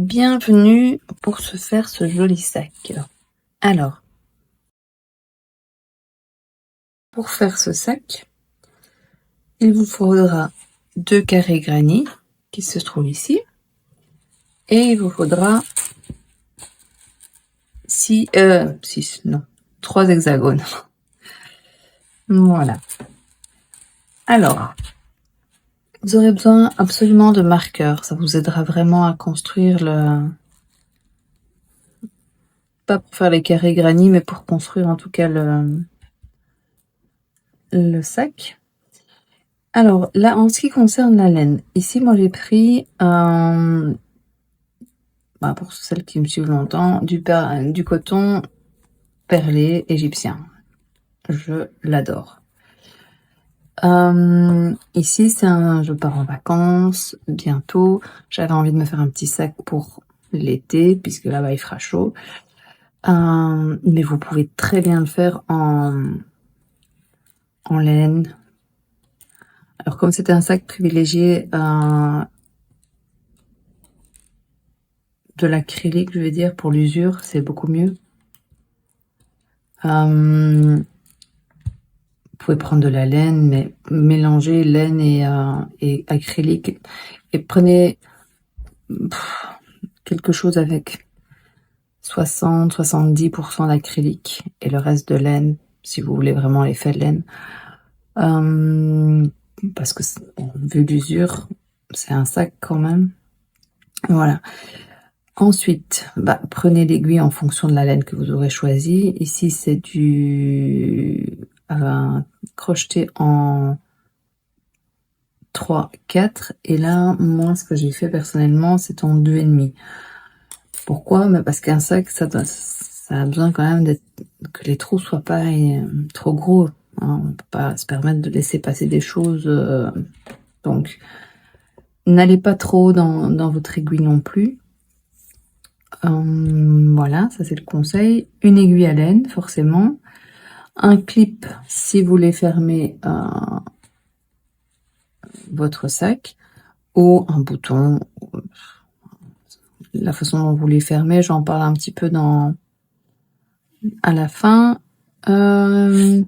Bienvenue pour se faire ce joli sac. Alors, pour faire ce sac, il vous faudra 2 carrés granit qui se trouvent ici et il vous faudra 3 hexagones. Voilà. Alors, vous aurez besoin absolument de marqueurs. Ça vous aidera vraiment à construire pas pour faire les carrés granit, mais pour construire en tout cas le sac. Alors là, en ce qui concerne la laine, ici moi j'ai pris pour celles qui me suivent longtemps, du coton perlé égyptien. Je l'adore. Ici je pars en vacances bientôt. J'avais envie de me faire un petit sac pour l'été puisque là-bas il fera chaud. Mais vous pouvez très bien le faire en laine. Alors comme c'est un sac privilégié de l'acrylique, je veux dire, pour l'usure, c'est beaucoup mieux. Vous pouvez prendre de la laine, mais mélangez laine et acrylique et prenez quelque chose avec 60-70% d'acrylique et le reste de laine, si vous voulez vraiment l'effet de laine. Parce que vu l'usure, c'est un sac quand même. Voilà. Ensuite, prenez l'aiguille en fonction de la laine que vous aurez choisi. Ici, c'est du crocheté en 3-4. Et là, moi, ce que j'ai fait personnellement, c'est en 2,5. Pourquoi? Parce qu'un sac, ça a besoin quand même que les trous soient pas trop gros. Hein. On peut pas se permettre de laisser passer des choses. Donc, n'allez pas trop dans votre aiguille non plus. Voilà, ça c'est le conseil. Une aiguille à laine, forcément. Un clip si vous voulez fermer votre sac. Ou un bouton. La façon dont vous les fermez, j'en parle un petit peu à la fin. Une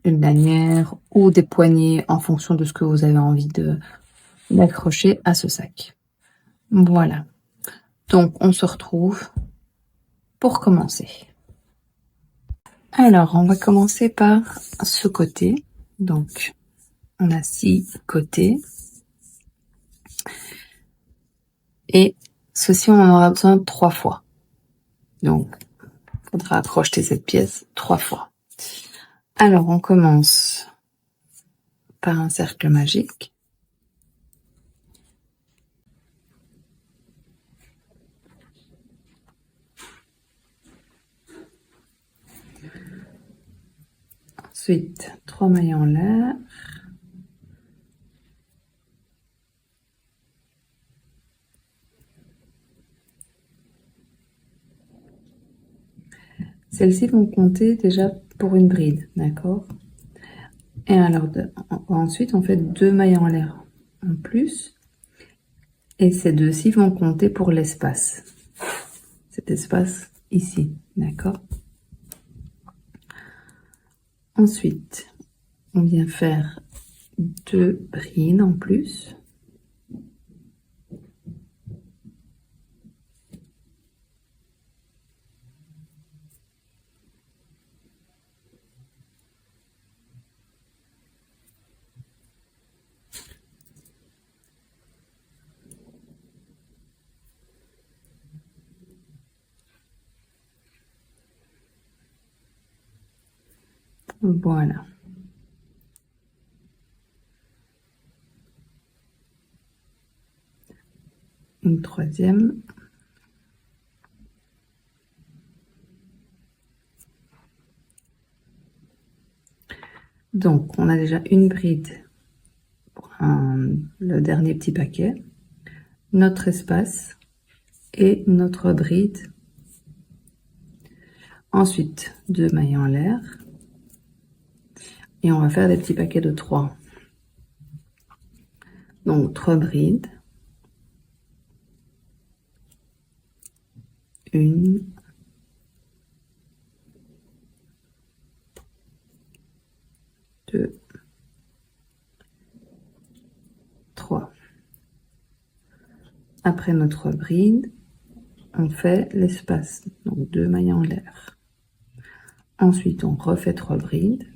lanière ou des poignées en fonction de ce que vous avez envie d'accrocher à ce sac. Voilà. Donc, on se retrouve pour commencer. Alors, on va commencer par ce côté. Donc, on a 6 côtés. Et ceci, on en aura besoin 3 fois. Donc, il faudra crocheter cette pièce 3 fois. Alors, on commence par un cercle magique. Ensuite, 3 mailles en l'air. Celles-ci vont compter déjà pour une bride, d'accord? Et alors, ensuite, on fait 2 mailles en l'air en plus. Et ces deux-ci vont compter pour l'espace. Cet espace ici, d'accord? Ensuite, on vient faire 2 brides en plus. Voilà. Une troisième. Donc, on a déjà une bride pour le dernier petit paquet, notre espace et notre bride. Ensuite, 2 mailles en l'air. Et on va faire des petits paquets de 3. Donc, 3 brides. 1, 2, 3. Après notre bride, on fait l'espace, donc 2 mailles en l'air. Ensuite, on refait 3 brides.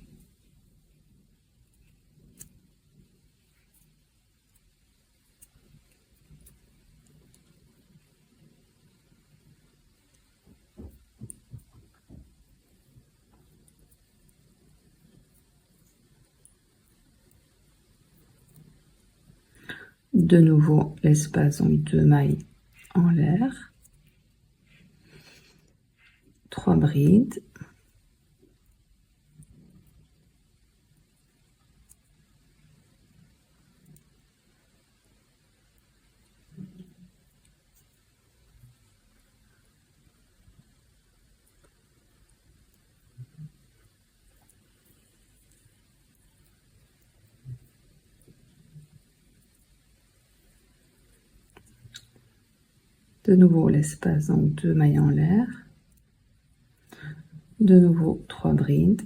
De nouveau, l'espace, donc 2 mailles en l'air. 3 brides. De nouveau, l'espace, donc 2 mailles en l'air. De nouveau, 3 brides.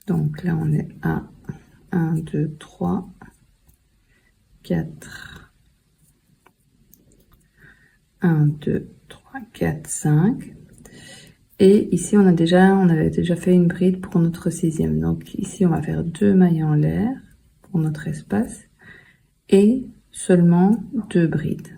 Donc là, on est à 1, 2, 3, 4. 1, 2, 3, 4, 5. Et ici, on avait déjà fait une bride pour notre 6e. Donc ici, on va faire 2 mailles en l'air pour notre espace et seulement 2 brides.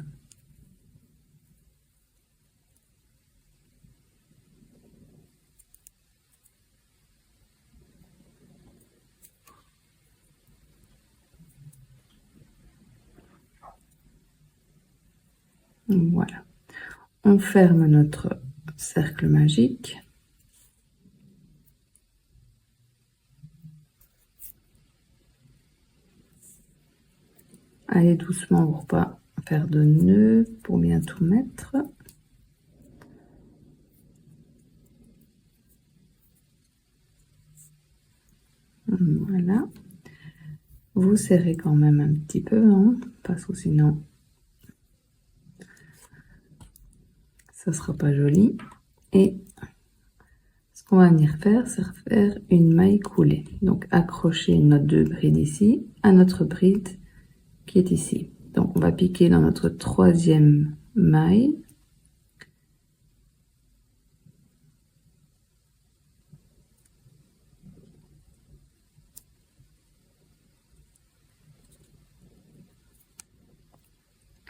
Voilà. On ferme notre cercle magique. Allez doucement pour pas faire de nœuds, pour bien tout mettre. Voilà. Vous serrez quand même un petit peu, hein, parce que sinon ça sera pas joli. Et ce qu'on va venir faire, c'est faire une maille coulée. Donc accrocher notre 2 brides ici à notre bride qui est ici. Donc on va piquer dans notre 3e maille.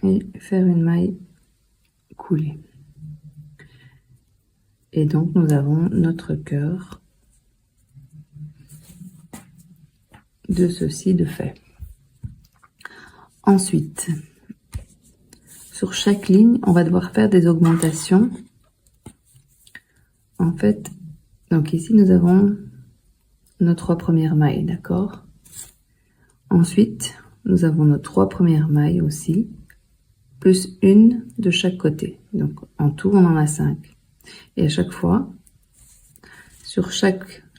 Et faire une maille coulée. Et donc nous avons notre cœur de ceci de fait. Ensuite, sur chaque ligne, on va devoir faire des augmentations. En fait, donc ici nous avons nos 3 premières mailles, d'accord? Ensuite, nous avons nos 3 premières mailles aussi, plus une de chaque côté. Donc en tout, on en a 5. Et à chaque fois, sur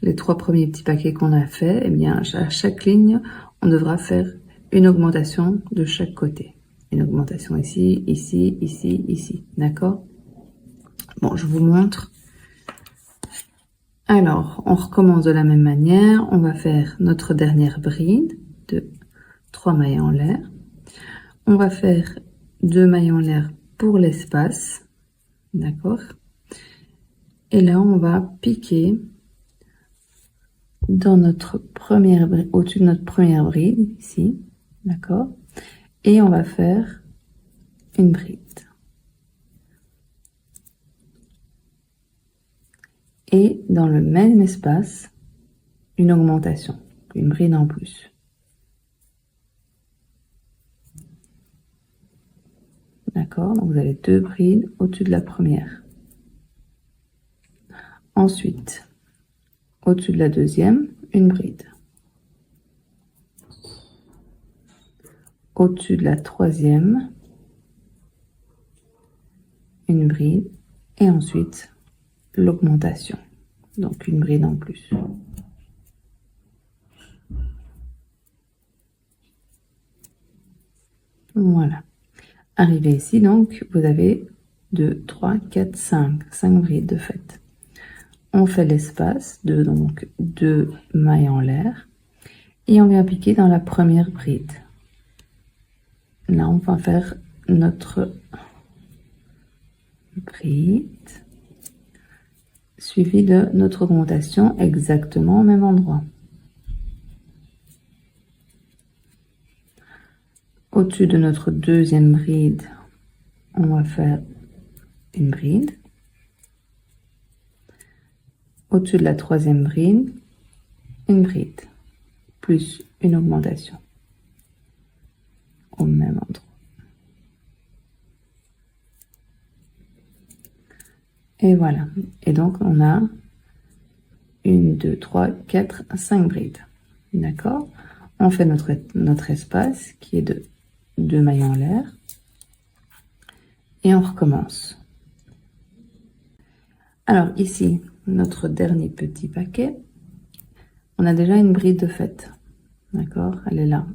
les 3 premiers petits paquets qu'on a fait, eh bien, à chaque ligne, on devra faire une augmentation de chaque côté. Une augmentation ici, ici, ici, ici. D'accord? Bon, je vous montre. Alors, on recommence de la même manière. On va faire notre dernière bride de 3 mailles en l'air. On va faire 2 mailles en l'air pour l'espace. D'accord? Et là, on va piquer dans notre première bride, au-dessus de notre première bride, ici. D'accord? Et on va faire une bride. Et dans le même espace, une augmentation, une bride en plus. D'accord? Donc vous avez 2 brides au-dessus de la première. Ensuite, au-dessus de la deuxième, une bride. au-dessus de la troisième, une bride, et ensuite l'augmentation, donc une bride en plus. Voilà. Arrivé ici, donc, vous avez 2, 3, 4, 5 brides de fait. On fait l'espace de donc 2 mailles en l'air et on vient piquer dans la première bride. Là, on va faire notre bride suivi de notre augmentation exactement au même endroit. Au-dessus de notre deuxième bride, on va faire une bride. Au-dessus de la troisième bride, une bride, plus une augmentation au même endroit. Et voilà. Et donc, on a 1, 2, 3, 4, 5 brides. D'accord? On fait notre espace qui est de 2 mailles en l'air. Et on recommence. Alors ici, notre dernier petit paquet, on a déjà une bride de fait. D'accord? Elle est là.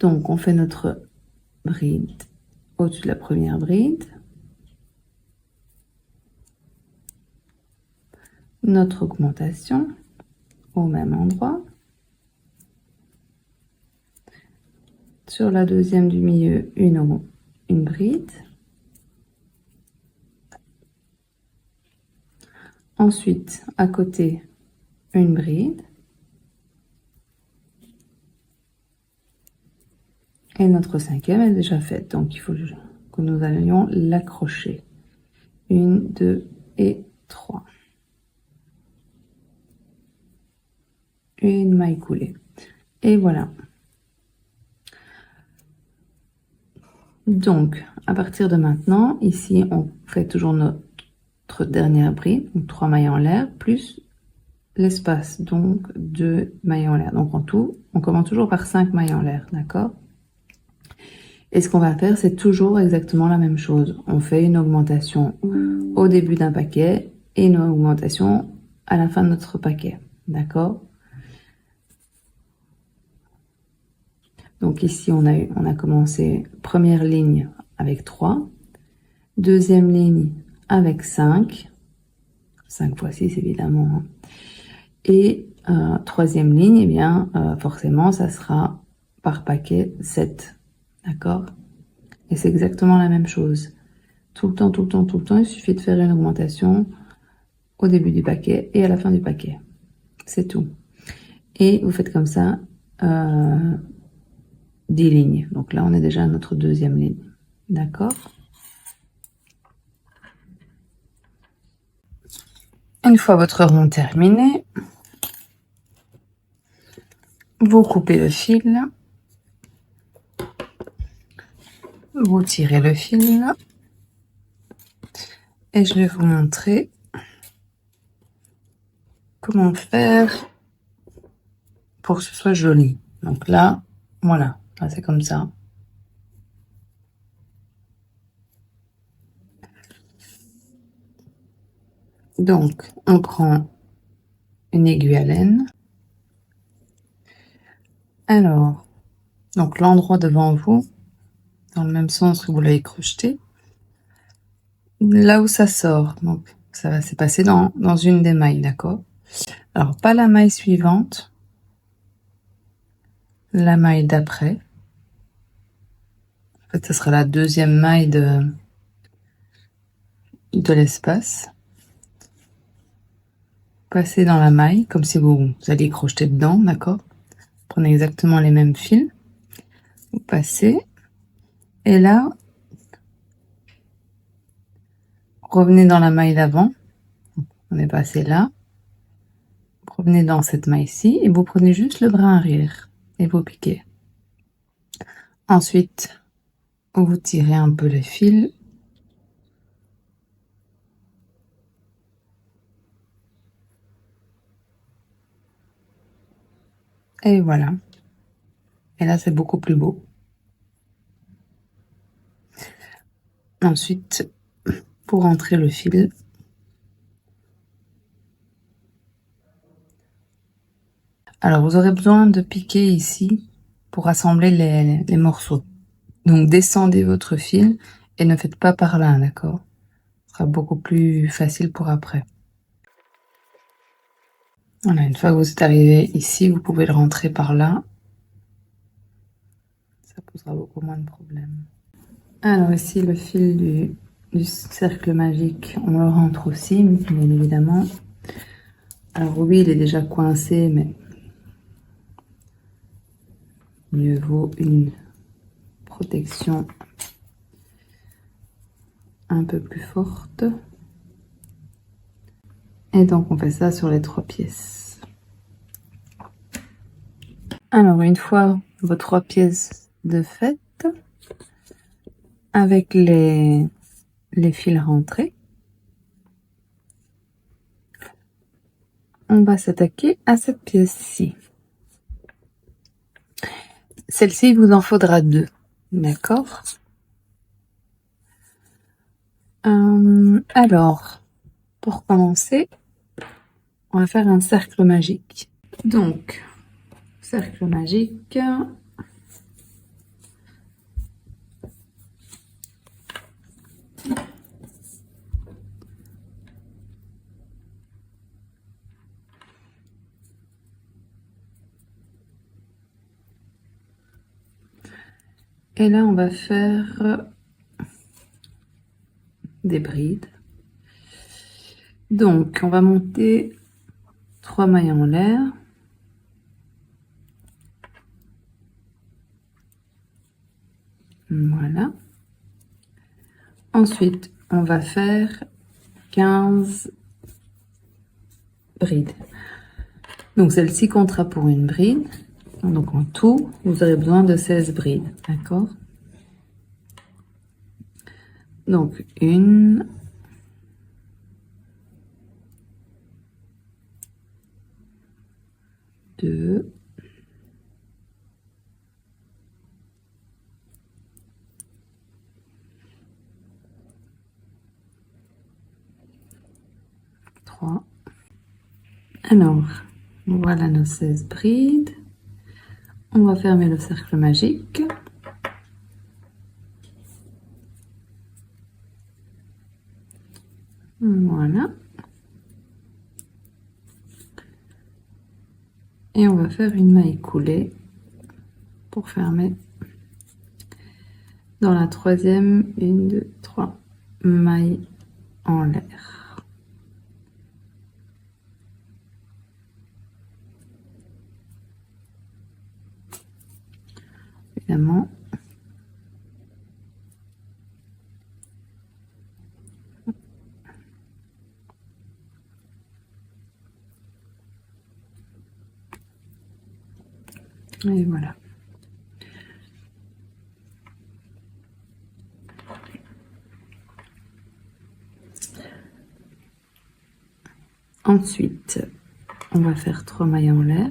Donc, on fait notre bride au-dessus de la première bride. Notre augmentation au même endroit. Sur la deuxième du milieu, une bride. Ensuite, à côté, une bride. Et notre cinquième est déjà faite, donc il faut que nous allions l'accrocher. 1, 2 et 3. Une maille coulée. Et voilà. Donc, à partir de maintenant, ici, on fait toujours notre dernière bride, donc 3 mailles en l'air, plus l'espace, donc 2 mailles en l'air. Donc, en tout, on commence toujours par 5 mailles en l'air, d'accord? Et ce qu'on va faire, c'est toujours exactement la même chose. On fait une augmentation au début d'un paquet et une augmentation à la fin de notre paquet, d'accord? Donc ici, on a commencé première ligne avec 3, deuxième ligne avec 5, 5 fois 6 évidemment, hein. Et troisième ligne, eh bien, forcément, ça sera par paquet 7, d'accord? Et c'est exactement la même chose. Tout le temps, tout le temps, tout le temps, il suffit de faire une augmentation au début du paquet et à la fin du paquet. C'est tout. Et vous faites comme ça 10 lignes. Donc là, on est déjà à notre deuxième ligne. D'accord? Une fois votre rond terminé, vous coupez le fil, vous tirez le fil et je vais vous montrer comment faire pour que ce soit joli. Donc là, voilà, là c'est comme ça. Donc, on prend une aiguille à laine. Alors, donc l'endroit devant vous, dans le même sens que vous l'avez crocheté, là où ça sort, donc ça va se passer dans une des mailles, d'accord? Alors, pas la maille suivante, la maille d'après. En fait, ce sera la deuxième maille de l'espace. Passez dans la maille, comme si vous alliez crocheter dedans, d'accord? Prenez exactement les mêmes fils. Vous passez. Et là, revenez dans la maille d'avant. On est passé là. Revenez dans cette maille-ci et vous prenez juste le brin arrière et vous piquez. Ensuite, vous tirez un peu le fil. Et voilà. Et là, c'est beaucoup plus beau. Ensuite, pour rentrer le fil, alors vous aurez besoin de piquer ici pour assembler les morceaux. Donc descendez votre fil et ne faites pas par là, d'accord? Ce sera beaucoup plus facile pour après. Voilà, une fois que vous êtes arrivé ici, vous pouvez le rentrer par là. Ça posera beaucoup moins de problèmes. Alors ici, le fil du cercle magique, on le rentre aussi, bien évidemment. Alors oui, il est déjà coincé, mais mieux vaut une protection un peu plus forte. Et donc on fait ça sur les 3 pièces. Alors une fois vos 3 pièces de faites, avec les fils rentrés, on va s'attaquer à cette pièce-ci. Celle-ci, il vous en faudra 2, d'accord? Alors, pour commencer, on va faire un cercle magique. Donc, cercle magique. Et là, on va faire des brides. Donc, on va monter 3 mailles en l'air. Voilà. Ensuite, on va faire 15 brides. Donc, celle-ci comptera pour une bride. Donc, en tout, vous aurez besoin de 16 brides. D'accord? Donc, 1, 2, 3. Alors, voilà nos 16 brides. On va fermer le cercle magique. Voilà. Et on va faire une maille coulée pour fermer dans la 3e, 1, 2, 3 mailles en l'air. Évidemment, et voilà. Ensuite, on va faire 3 mailles en l'air.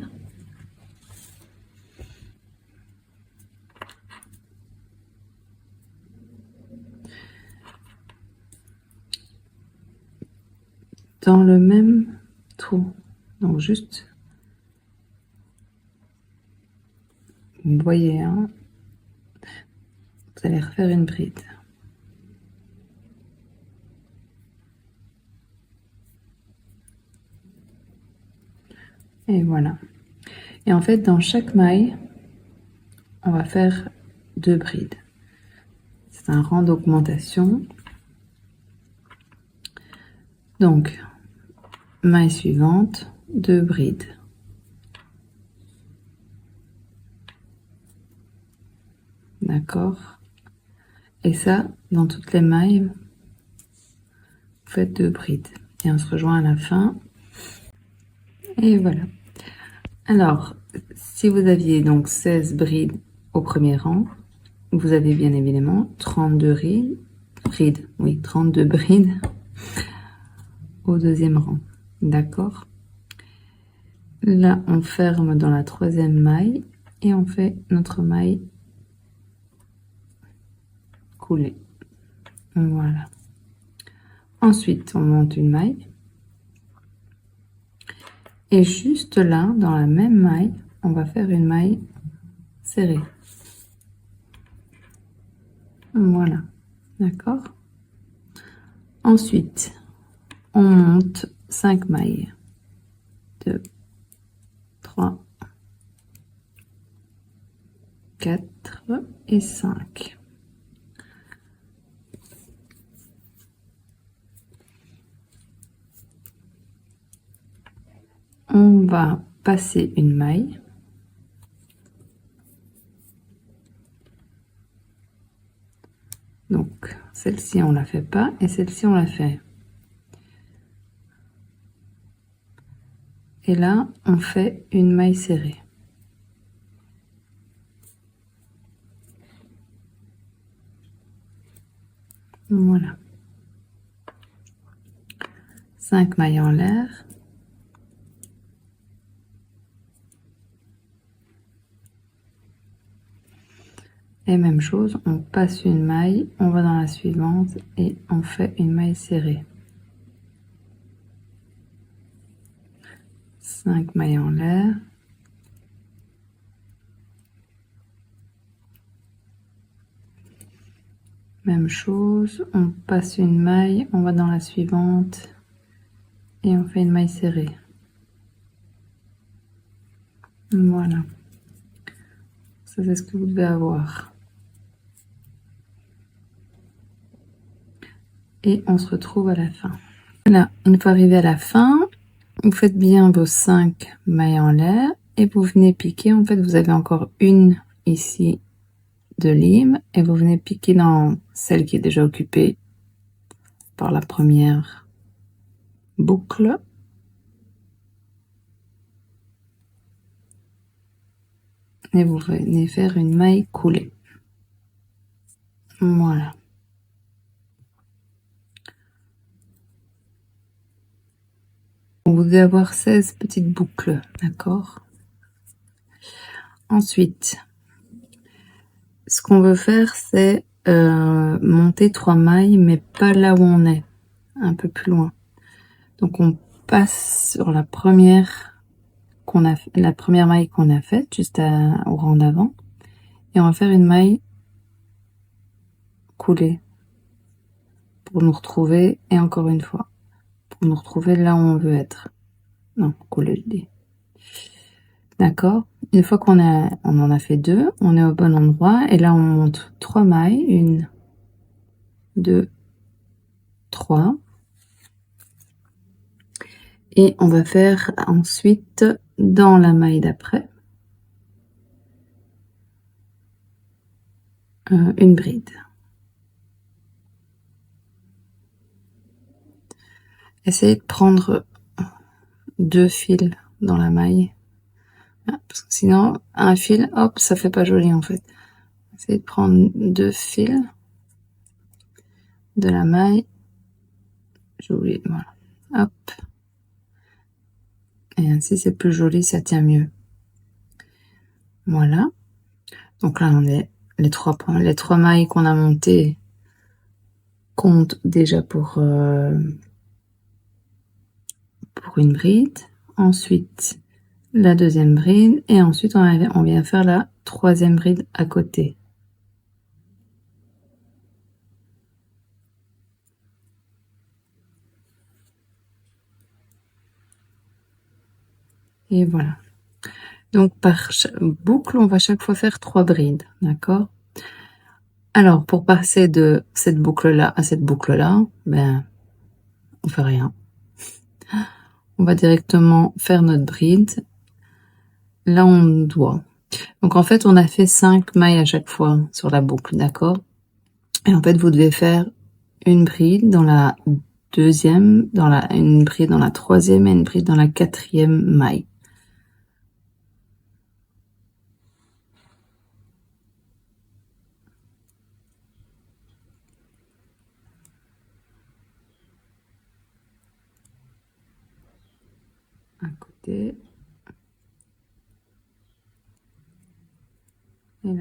Dans le même trou. Donc juste, vous voyez, hein, vous allez refaire une bride. Et voilà. Et en fait, dans chaque maille, on va faire 2 brides. C'est un rang d'augmentation. Donc, maille suivante, 2 brides. D'accord? Et ça, dans toutes les mailles, vous faites 2 brides. Et on se rejoint à la fin. Et voilà. Alors, si vous aviez donc 16 brides au premier rang, vous avez bien évidemment 32 brides, oui, 32 brides au deuxième rang. D'accord? Là, on ferme dans la 3e maille et on fait notre maille coulée. Voilà. Ensuite, on monte une maille. Et juste là, dans la même maille, on va faire une maille serrée. Voilà. D'accord? Ensuite, on monte 5 mailles. 2, 3, 4 et 5. On va passer une maille. Donc, celle-ci, on la fait pas et celle-ci, on la fait. Et là, on fait une maille serrée. Voilà. 5 mailles en l'air. Et même chose, on passe une maille, on va dans la suivante et on fait une maille serrée. 5 mailles en l'air. Même chose, on passe une maille, on va dans la suivante et on fait une maille serrée. Voilà. Ça, c'est ce que vous devez avoir. Et on se retrouve à la fin. Voilà, une fois arrivé à la fin, vous faites bien vos 5 mailles en l'air et vous venez piquer. En fait, vous avez encore une ici de lime et vous venez piquer dans celle qui est déjà occupée par la première boucle. Et vous venez faire une maille coulée. Voilà. Vous devez avoir 16 petites boucles, d'accord? Ensuite, ce qu'on veut faire, c'est monter 3 mailles, mais pas là où on est, un peu plus loin. Donc on passe sur la première la première maille qu'on a faite, juste au rang d'avant, et on va faire une maille coulée pour nous retrouver, et encore une fois, pour nous retrouver là où on veut être. Non, coulée, je dis. D'accord? Une fois on en a fait 2, on est au bon endroit, et là on monte 3 mailles, 1, 2, 3. Et on va faire ensuite dans la maille d'après une bride. Essayez de prendre 2 fils dans la maille, parce que sinon un fil, hop, ça fait pas joli en fait. Essayez de prendre 2 fils de la maille, j'ai oublié, voilà, hop, et ainsi c'est plus joli, ça tient mieux. Voilà, donc là on est les 3 mailles qu'on a montées comptent déjà pour une bride. Ensuite la deuxième bride, et ensuite on vient faire la troisième bride à côté. Et voilà. Donc par boucle, on va chaque fois faire 3 brides, d'accord? Alors pour passer de cette boucle-là à cette boucle-là, ben on fait rien. On va directement faire notre bride là où on doit. Donc en fait, on a fait 5 mailles à chaque fois sur la boucle, d'accord? Et en fait, vous devez faire une bride dans la deuxième, une bride dans la troisième et une bride dans la quatrième maille. À côté.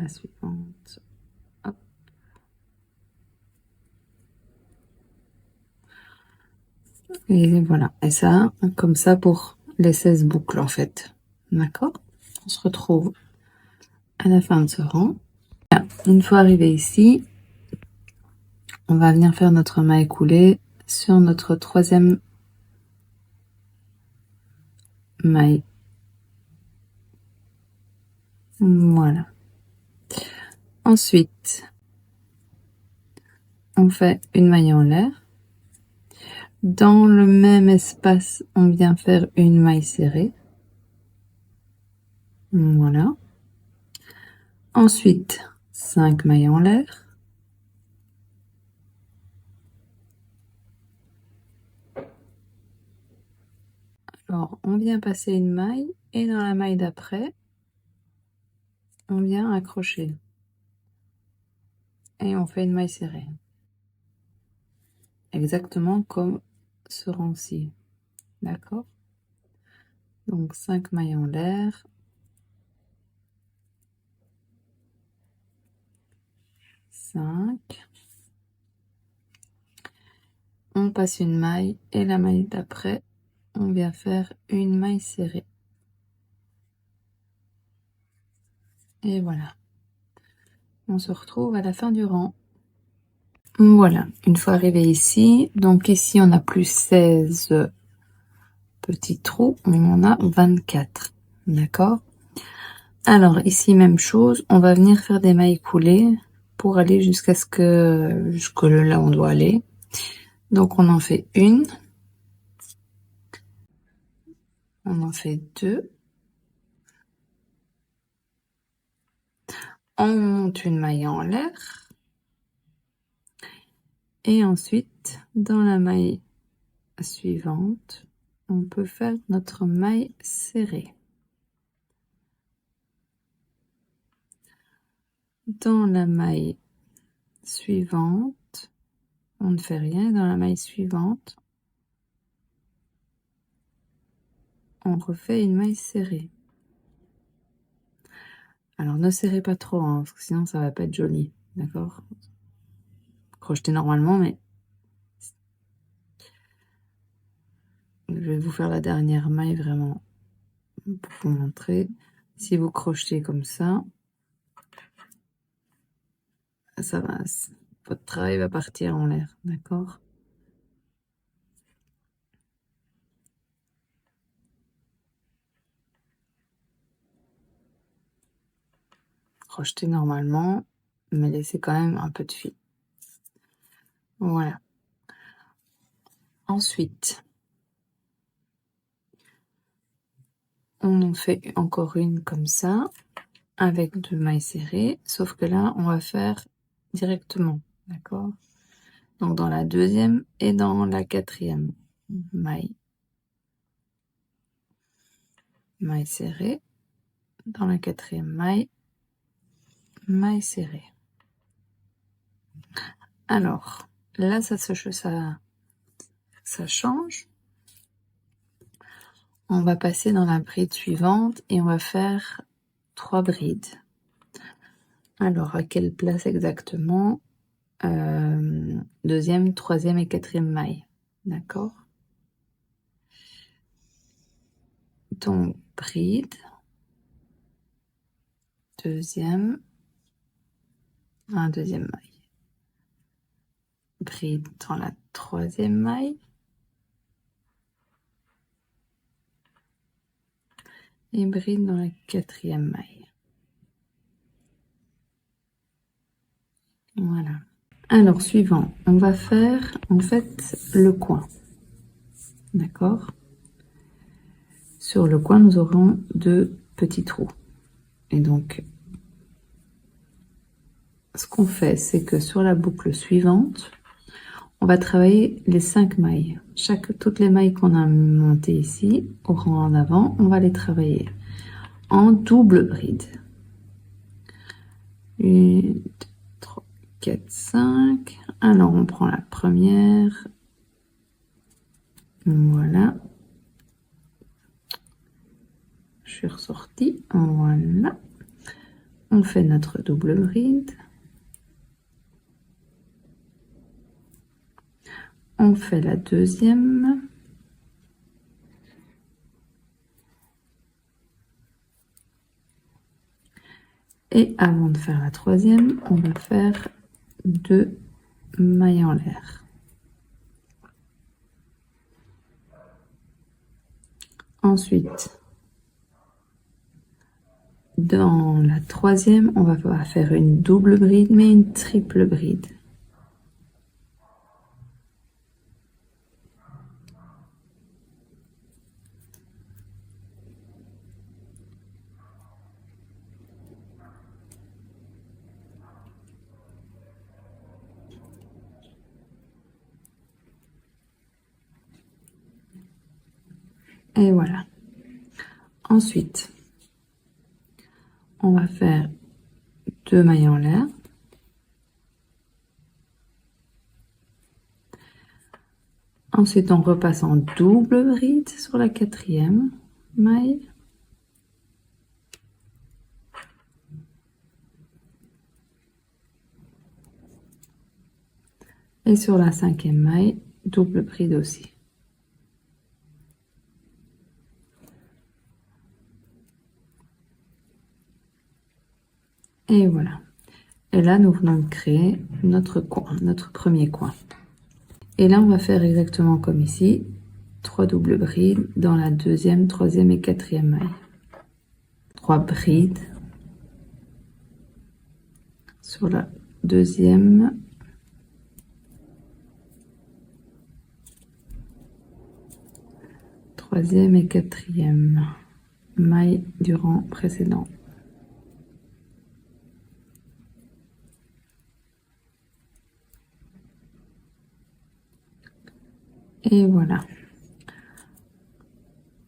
la suivante. Hop. Et voilà. Et ça, comme ça pour les 16 boucles en fait. D'accord? On se retrouve à la fin de ce rang. Une fois arrivé ici, on va venir faire notre maille coulée sur notre troisième maille. Voilà. Ensuite, on fait une maille en l'air. Dans le même espace, on vient faire une maille serrée. Voilà. Ensuite, 5 mailles en l'air. Alors, on vient passer une maille et dans la maille d'après, on vient accrocher. Et on fait une maille serrée. Exactement comme ce rang-ci. D'accord? Donc 5 mailles en l'air. 5. On passe une maille et la maille d'après, on vient faire une maille serrée. Et voilà. On se retrouve à la fin du rang. Voilà, une fois arrivé ici, donc ici on a plus 16 petits trous, on en a 24. D'accord? Alors ici, même chose, on va venir faire des mailles coulées pour aller jusqu'à ce que jusque là on doit aller. Donc on en fait une, on en fait 2, on monte une maille en l'air et ensuite dans la maille suivante, on peut faire notre maille serrée. Dans la maille suivante, on ne fait rien. Dans la maille suivante, on refait une maille serrée. Alors ne serrez pas trop, hein, parce que sinon ça va pas être joli, d'accord? Crochetez normalement, mais je vais vous faire la dernière maille vraiment pour vous montrer. Si vous crochetez comme ça va, votre travail va partir en l'air, d'accord? Crochetez normalement, mais laissez quand même un peu de fil. Voilà. Ensuite, on en fait encore une comme ça, avec 2 mailles serrées, sauf que là, on va faire directement, d'accord? Donc dans la deuxième et dans la quatrième maille. Maille serrée, dans la quatrième maille, maille serrée. Alors, là, ça change. On va passer dans la bride suivante et on va faire 3 brides. Alors, à quelle place exactement? Deuxième, troisième et quatrième maille. D'accord? Donc, bride, deuxième, un deuxième maille. Bride dans la troisième maille. Et bride dans la quatrième maille. Voilà. Alors, suivant, on va faire en fait le coin. D'accord? Sur le coin, nous aurons 2 petits trous. Et donc, ce qu'on fait, c'est que sur la boucle suivante, on va travailler les 5 mailles. Toutes les mailles qu'on a montées ici, au rang en avant, on va les travailler en double bride. 1, 2, 3, 4, 5. Alors, on prend la première. Voilà. Je suis ressortie. Voilà. On fait notre double bride. On fait la deuxième. Et avant de faire la troisième, on va faire 2 mailles en l'air. Ensuite, dans la troisième, on va pas faire une double bride, mais une triple bride. Et voilà. Ensuite, on va faire 2 mailles en l'air. Ensuite, on repasse en double bride sur la quatrième maille. Et sur la cinquième maille, double bride aussi. Et voilà. Et là, nous venons de créer notre coin, notre premier coin. Et là, on va faire exactement comme ici, 3 doubles brides dans la deuxième, troisième et quatrième maille. 3 brides sur la deuxième, troisième et quatrième maille du rang précédent. Et voilà.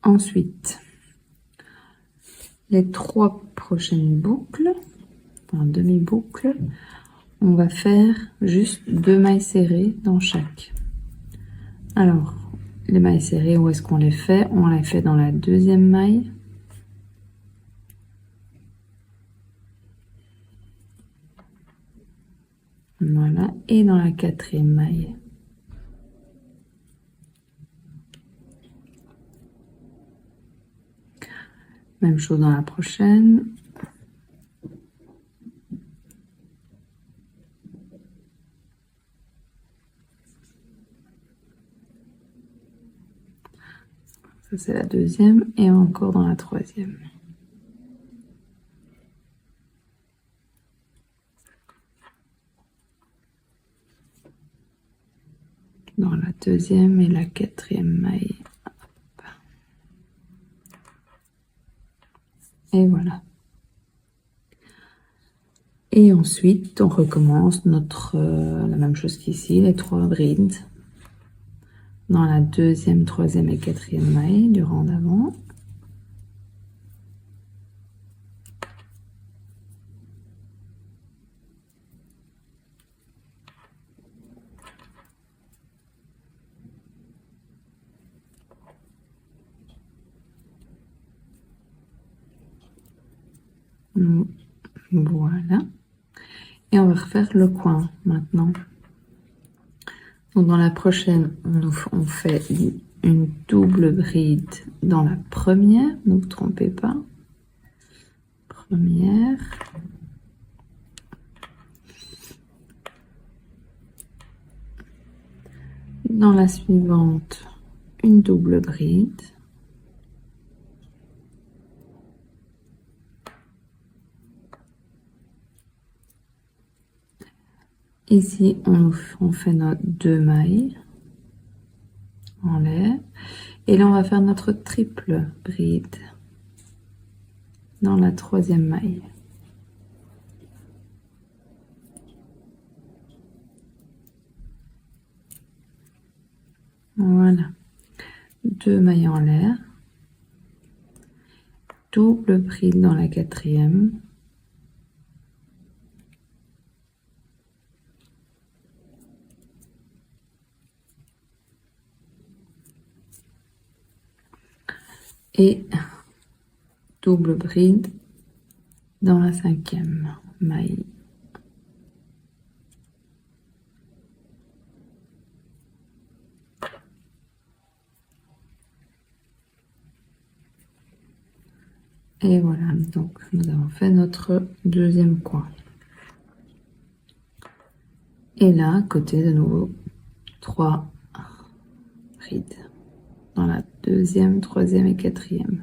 Ensuite, les 3 prochaines boucles, en demi-boucle, on va faire juste 2 mailles serrées dans chaque. Alors, les mailles serrées, où est-ce qu'on les fait? On les fait dans la deuxième maille. Voilà, et dans la quatrième maille. Même chose dans la prochaine. Ça, c'est la deuxième, et encore dans la troisième. Dans la deuxième et la quatrième maille. Et voilà. Et ensuite, on recommence notre la même chose qu'ici, les 3 brides dans la deuxième, troisième et quatrième maille du rang d'avant. Voilà. Et on va refaire le coin maintenant. Donc dans la prochaine, on fait une double bride dans la première, ne vous trompez pas. Première. Dans la suivante, une double bride. Ici, on fait nos 2 mailles en l'air. Et là, on va faire notre triple bride dans la troisième maille. Voilà. 2 mailles en l'air. Double bride dans la quatrième. Et double bride dans la 5e maille. Et voilà, donc nous avons fait notre deuxième coin. Et là, à côté de nouveau, 3 rides dans la 2e, 3e et 4e.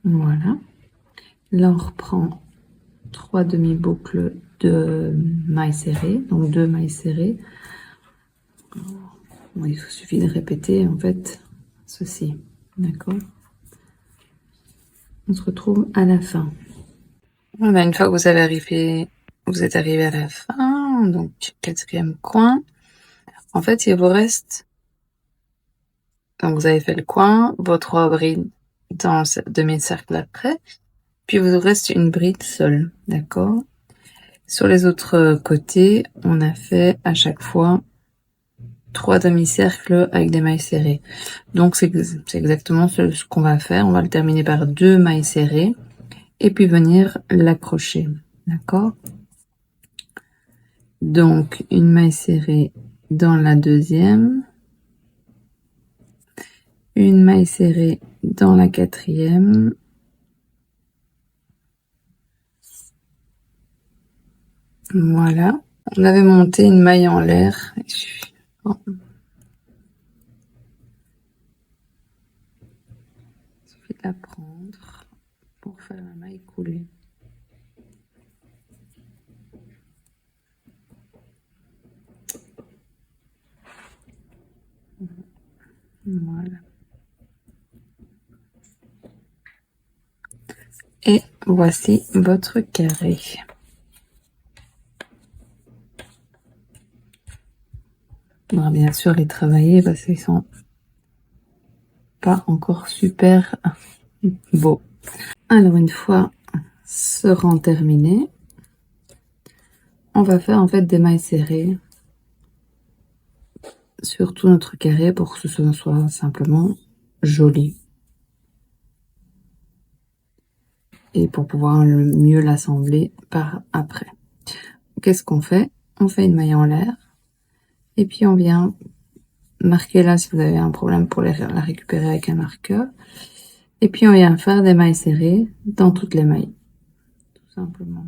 Voilà. Là, on reprend 3 demi-boucles de mailles serrées, donc 2 mailles serrées. Bon, il suffit de répéter en fait ceci, d'accord? On se retrouve à la fin. Voilà, une fois que vous êtes arrivé à la fin, donc 4e coin. En fait, il vous reste, donc vous avez fait le coin, vos 3 brides dans ce demi-cercle après, puis il vous reste une bride seule, d'accord? Sur les autres côtés, on a fait à chaque fois 3 demi-cercles avec des mailles serrées. Donc c'est exactement ce qu'on va faire. On va le terminer par 2 mailles serrées et puis venir l'accrocher, d'accord? Donc une maille serrée dans la 2e, une maille serrée dans la 4e, voilà. On avait monté une maille en l'air. Bon. Il suffit de la prendre pour faire la maille coulée. Voilà. Et voici votre carré. On va bien sûr les travailler parce qu'ils sont pas encore super beaux. Alors une fois ce rang terminé, on va faire en fait des mailles serrées sur tout notre carré pour que ce soit simplement joli. Et pour pouvoir mieux l'assembler par après. Qu'est-ce qu'on fait? On fait une maille en l'air. Et puis on vient marquer là si vous avez un problème pour la récupérer avec un marqueur. Et puis on vient faire des mailles serrées dans toutes les mailles. Tout simplement.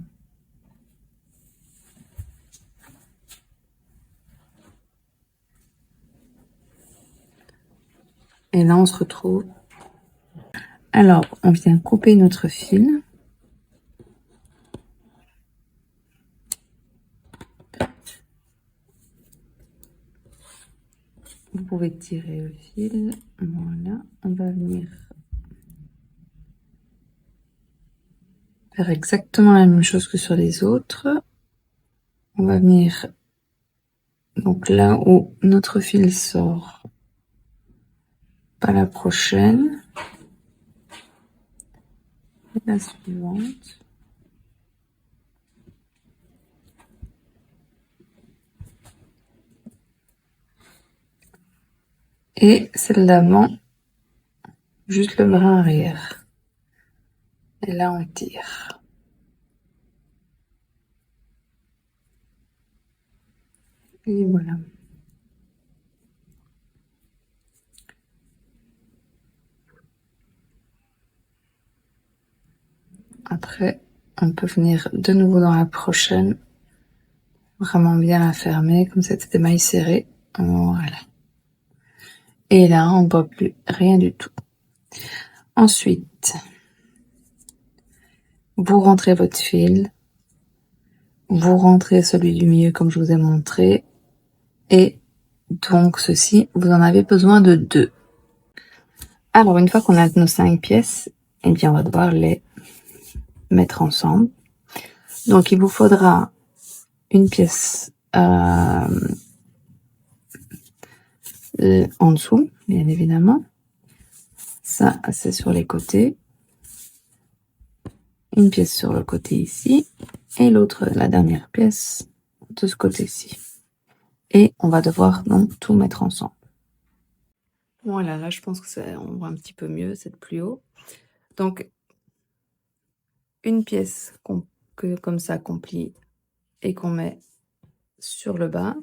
Et là on se retrouve. Alors on vient couper notre fil. Vous pouvez tirer le fil. Voilà. On va venir faire exactement la même chose que sur les autres. On va venir donc là où notre fil sort, pas la prochaine, la suivante. Et celle d'avant, juste le bras arrière. Et là on tire. Et voilà. Après, on peut venir de nouveau dans la prochaine. Vraiment bien la fermer, comme ça c'était maille serrée. Voilà. Et là, on ne voit plus rien du tout. Ensuite, vous rentrez votre fil. Vous rentrez celui du milieu comme je vous ai montré. Et donc ceci, vous en avez besoin de 2. Alors une fois qu'on a nos 5 pièces, eh bien on va devoir les mettre ensemble. Donc il vous faudra une pièce en dessous, bien évidemment. Ça, c'est sur les côtés. Une pièce sur le côté ici. Et l'autre, la dernière pièce de ce côté-ci. Et on va devoir donc tout mettre ensemble. Voilà, là je pense que on voit un petit peu mieux, c'est plus haut. Donc, une pièce comme ça qu'on plie et qu'on met sur le bas.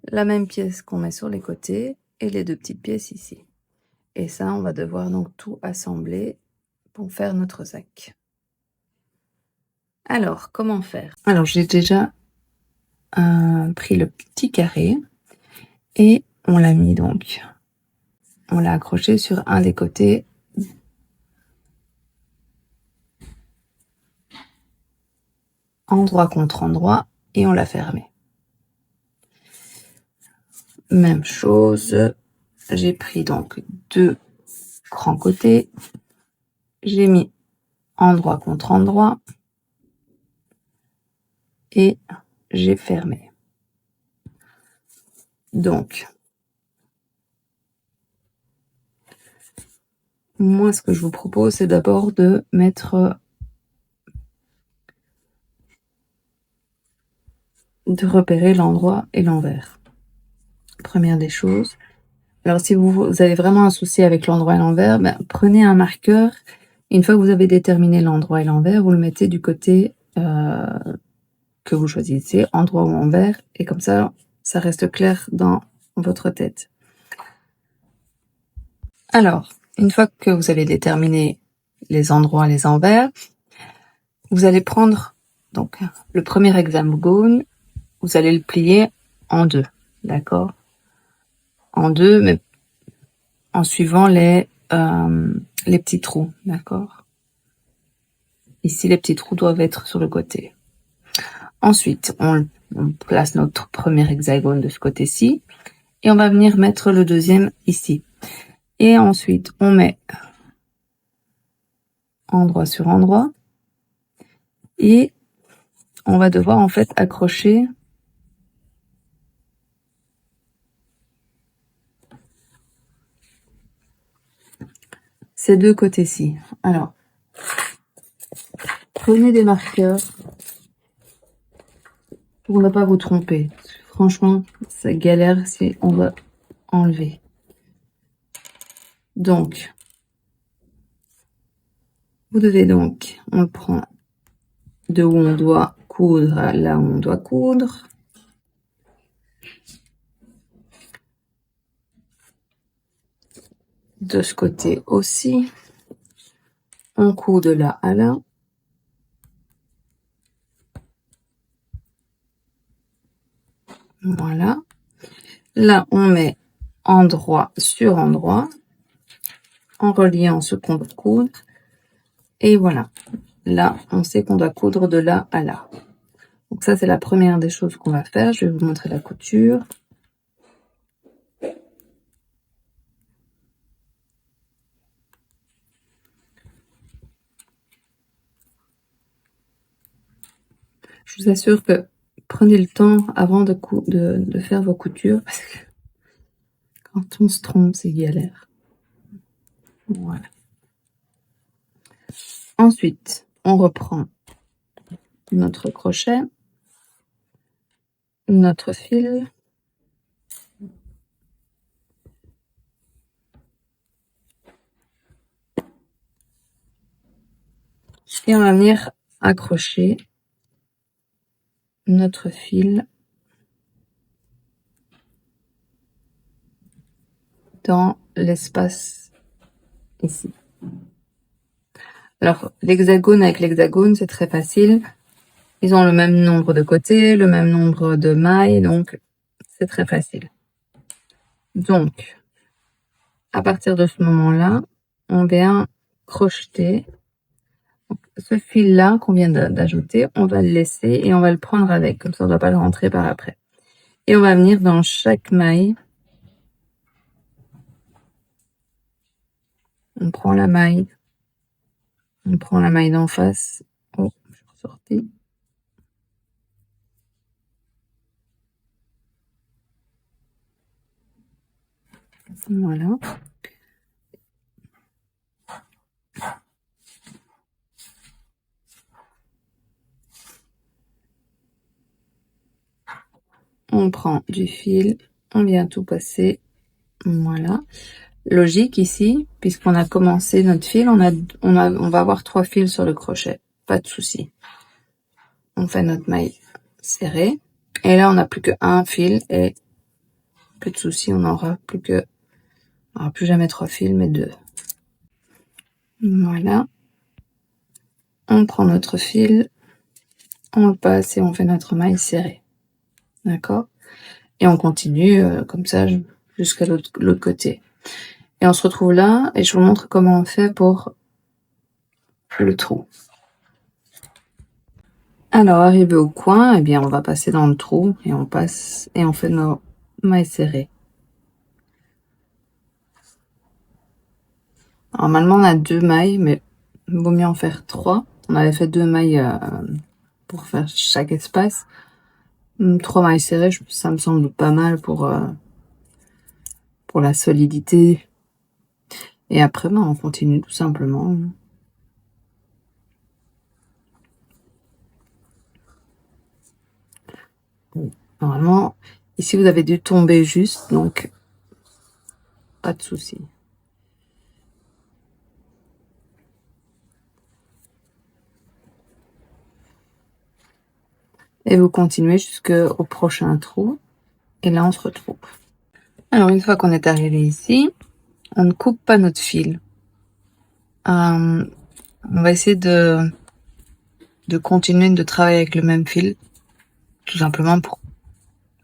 La même pièce qu'on met sur les côtés et les 2 petites pièces ici. Et ça, on va devoir donc tout assembler pour faire notre sac. Alors, comment faire? Alors, j'ai déjà pris le petit carré et on l'a mis donc, on l'a accroché sur un des côtés. Endroit contre endroit et on l'a fermé. Même chose, j'ai pris donc 2 grands côtés, j'ai mis endroit contre endroit et j'ai fermé. Donc, moi ce que je vous propose, c'est d'abord de repérer l'endroit et l'envers. Première des choses. Alors si vous avez vraiment un souci avec l'endroit et l'envers, ben, prenez un marqueur. Une fois que vous avez déterminé l'endroit et l'envers, vous le mettez du côté que vous choisissez, endroit ou envers, et comme ça reste clair dans votre tête. Alors, une fois que vous avez déterminé les endroits, les envers, vous allez prendre donc le premier hexagone, vous allez le plier en 2, d'accord? En 2, mais en suivant les petits trous, d'accord? Ici, les petits trous doivent être sur le côté. Ensuite, on place notre premier hexagone de ce côté-ci et on va venir mettre le deuxième ici. Et ensuite, on met endroit sur endroit et on va devoir en fait accrocher ces 2 côtés-ci. Alors, prenez des marqueurs pour ne pas vous tromper. Franchement, ça galère si on va enlever. Donc, vous devez donc, on le prend de où on doit coudre à là où on doit coudre. De ce côté aussi, on coud de là à là. Voilà. Là, on met endroit sur endroit en reliant ce qu'on doit coudre. Et voilà. Là, on sait qu'on doit coudre de là à là. Donc ça, c'est la première des choses qu'on va faire. Je vais vous montrer la couture. Je vous assure que prenez le temps avant de faire vos coutures parce que quand on se trompe, c'est galère. Voilà. Ensuite, on reprend notre crochet, notre fil. Et on va venir accrocher notre fil dans l'espace ici. Alors, l'hexagone avec l'hexagone, c'est très facile. Ils ont le même nombre de côtés, le même nombre de mailles, donc c'est très facile. Donc, à partir de ce moment-là, on vient crocheter. Donc, ce fil-là qu'on vient d'ajouter, on va le laisser et on va le prendre avec, comme ça on ne doit pas le rentrer par après. Et on va venir dans chaque maille. On prend la maille d'en face. Oh, je suis ressortie. Voilà. On prend du fil, on vient tout passer. Voilà. Logique ici, puisqu'on a commencé notre fil, on va avoir 3 fils sur le crochet. Pas de souci. On fait notre maille serrée. Et là, on n'a plus qu'un fil et plus de souci, on n'aura plus jamais 3 fils, mais 2. Voilà. On prend notre fil, on le passe et on fait notre maille serrée. D'accord? Et on continue comme ça jusqu'à l'autre côté. Et on se retrouve là et je vous montre comment on fait pour le trou. Alors, arrivé au coin, eh bien, on va passer dans le trou et on passe et on fait nos mailles serrées. Normalement, on a 2 mailles, mais il vaut mieux en faire 3. On avait fait 2 mailles pour faire chaque espace. 3 mailles serrées, ça me semble pas mal pour la solidité. Et après, on continue tout simplement. Normalement, ici, vous avez dû tomber juste, donc pas de souci. Et vous continuez jusqu'au prochain trou. Et là, on se retrouve. Alors, une fois qu'on est arrivé ici, on ne coupe pas notre fil. On va essayer de continuer de travailler avec le même fil, tout simplement pour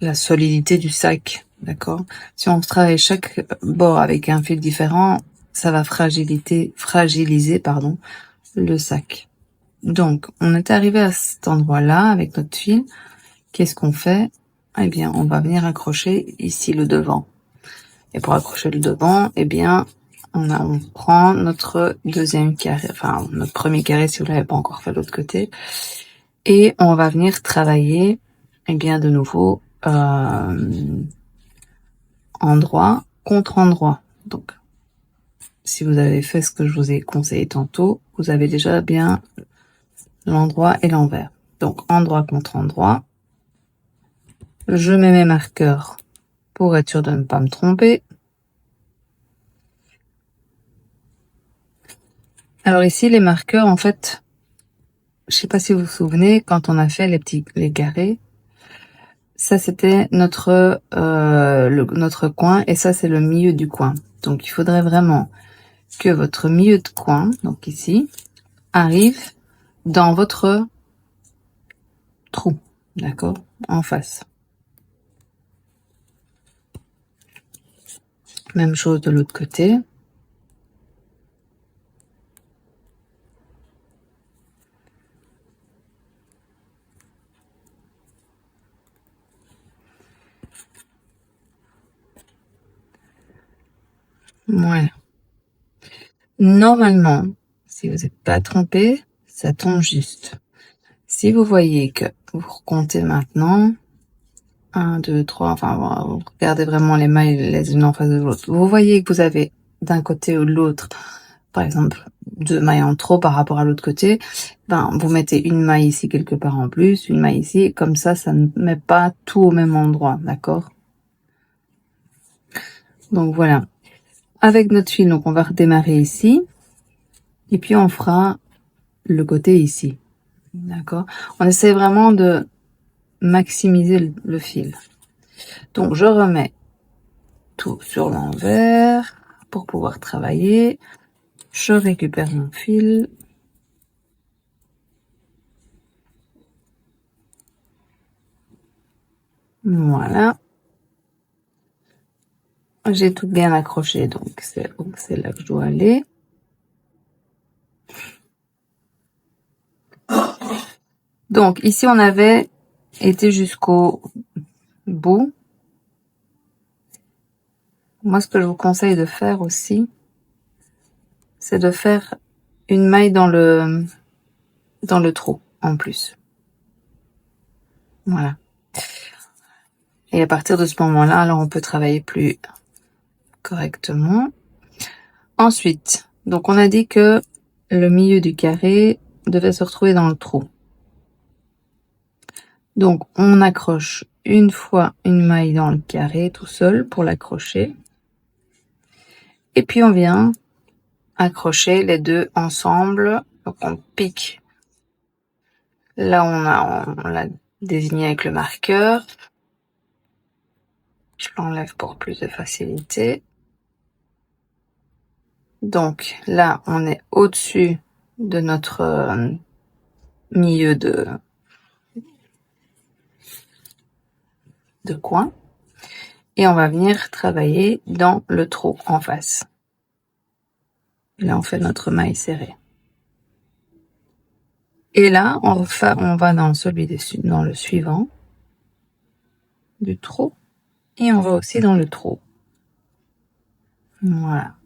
la solidité du sac, d'accord? Si on travaille chaque bord avec un fil différent, ça va fragiliser, le sac. Donc, on est arrivé à cet endroit-là avec notre fil. Qu'est-ce qu'on fait? Eh bien, on va venir accrocher ici le devant. Et pour accrocher le devant, eh bien, on prend notre deuxième carré, enfin, notre premier carré si vous l'avez pas encore fait de l'autre côté. Et on va venir travailler, eh bien, de nouveau, endroit contre endroit. Donc, si vous avez fait ce que je vous ai conseillé tantôt, vous avez déjà bien l'endroit et l'envers. Donc, endroit contre endroit. Je mets mes marqueurs pour être sûr de ne pas me tromper. Alors ici, les marqueurs, en fait, je sais pas si vous vous souvenez, quand on a fait les carrés, ça c'était notre coin et ça c'est le milieu du coin. Donc il faudrait vraiment que votre milieu de coin, donc ici, arrive dans votre trou, d'accord, en face. Même chose de l'autre côté. Voilà. Normalement, si vous n'êtes pas trompé, ça tombe juste. Si vous voyez que vous comptez maintenant, 1, 2, 3, enfin, vous regardez vraiment les mailles les unes en face de l'autre. Vous voyez que vous avez d'un côté ou de l'autre, par exemple, 2 mailles en trop par rapport à l'autre côté, ben, vous mettez une maille ici quelque part en plus, une maille ici, comme ça ne met pas tout au même endroit, d'accord? Donc voilà. Avec notre fil, donc on va redémarrer ici, et puis on fera le côté ici, d'accord? On essaie vraiment de maximiser le fil. Donc je remets tout sur l'envers pour pouvoir travailler. Je récupère mon fil. Voilà. J'ai tout bien accroché, donc c'est là que je dois aller. Donc ici on avait été jusqu'au bout. Moi ce que je vous conseille de faire aussi, c'est de faire une maille dans le trou en plus. Voilà. Et à partir de ce moment-là, alors on peut travailler plus correctement. Ensuite, donc on a dit que le milieu du carré devait se retrouver dans le trou. Donc, on accroche une fois une maille dans le carré tout seul pour l'accrocher. Et puis, on vient accrocher les deux ensemble. Donc, on pique. Là, on l'a désigné avec le marqueur. Je l'enlève pour plus de facilité. Donc, là, on est au-dessus de notre milieu de coin. Et on va venir travailler dans le trou en face. Là, on fait notre maille serrée. Et là, on va dans dans le suivant du trou. Et on va aussi dans le trou. Voilà.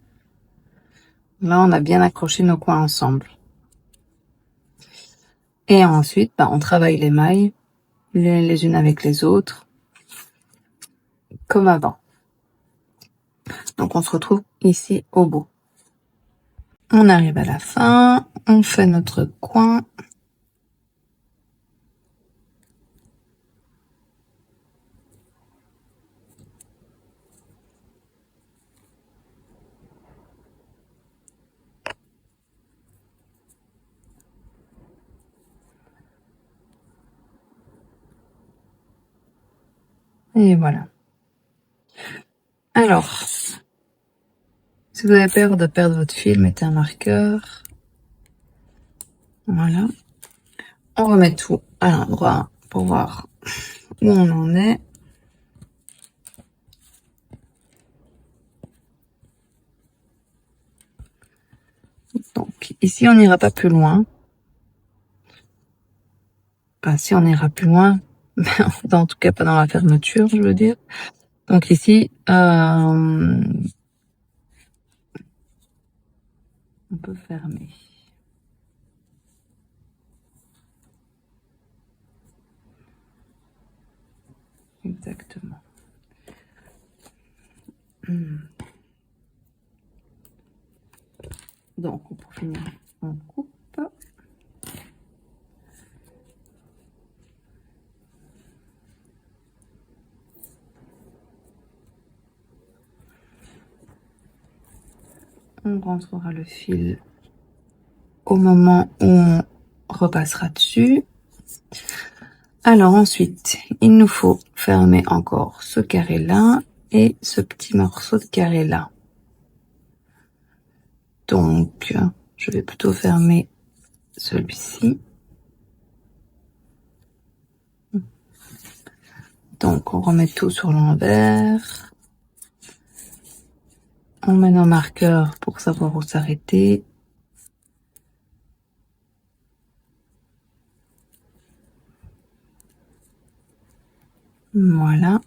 Là, on a bien accroché nos coins ensemble. Et ensuite, on travaille les mailles les unes avec les autres, comme avant. Donc, on se retrouve ici au bout. On arrive à la fin, on fait notre coin. Et voilà. Alors, si vous avez peur de perdre votre fil, mettez un marqueur. Voilà. On remet tout à l'endroit pour voir où on en est. Donc, ici, on n'ira pas plus loin. Enfin, si on ira plus loin, mais en tout cas pas dans la fermeture, je veux dire. Donc ici, on peut fermer. Exactement. Donc, pour finir, on coupe. On rentrera le fil au moment où on repassera dessus. Alors ensuite, il nous faut fermer encore ce carré là et ce petit morceau de carré là. Donc, je vais plutôt fermer celui-ci. Donc, on remet tout sur l'envers. On met nos marqueurs pour savoir où s'arrêter. Voilà.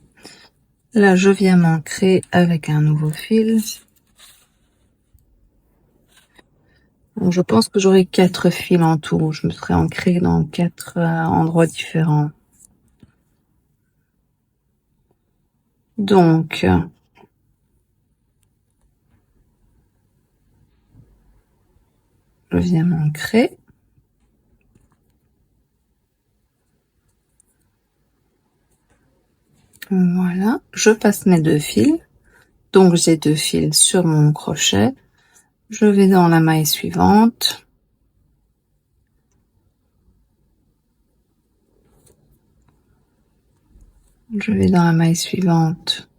Là, je viens m'ancrer avec un nouveau fil. Donc, je pense que j'aurai 4 fils en tout. Je me serai ancrée dans 4 endroits différents. Donc, je viens m'ancrer. Voilà, je passe mes 2 fils. Donc, j'ai 2 fils sur mon crochet. Je vais dans la maille suivante. Je vais dans la maille suivante.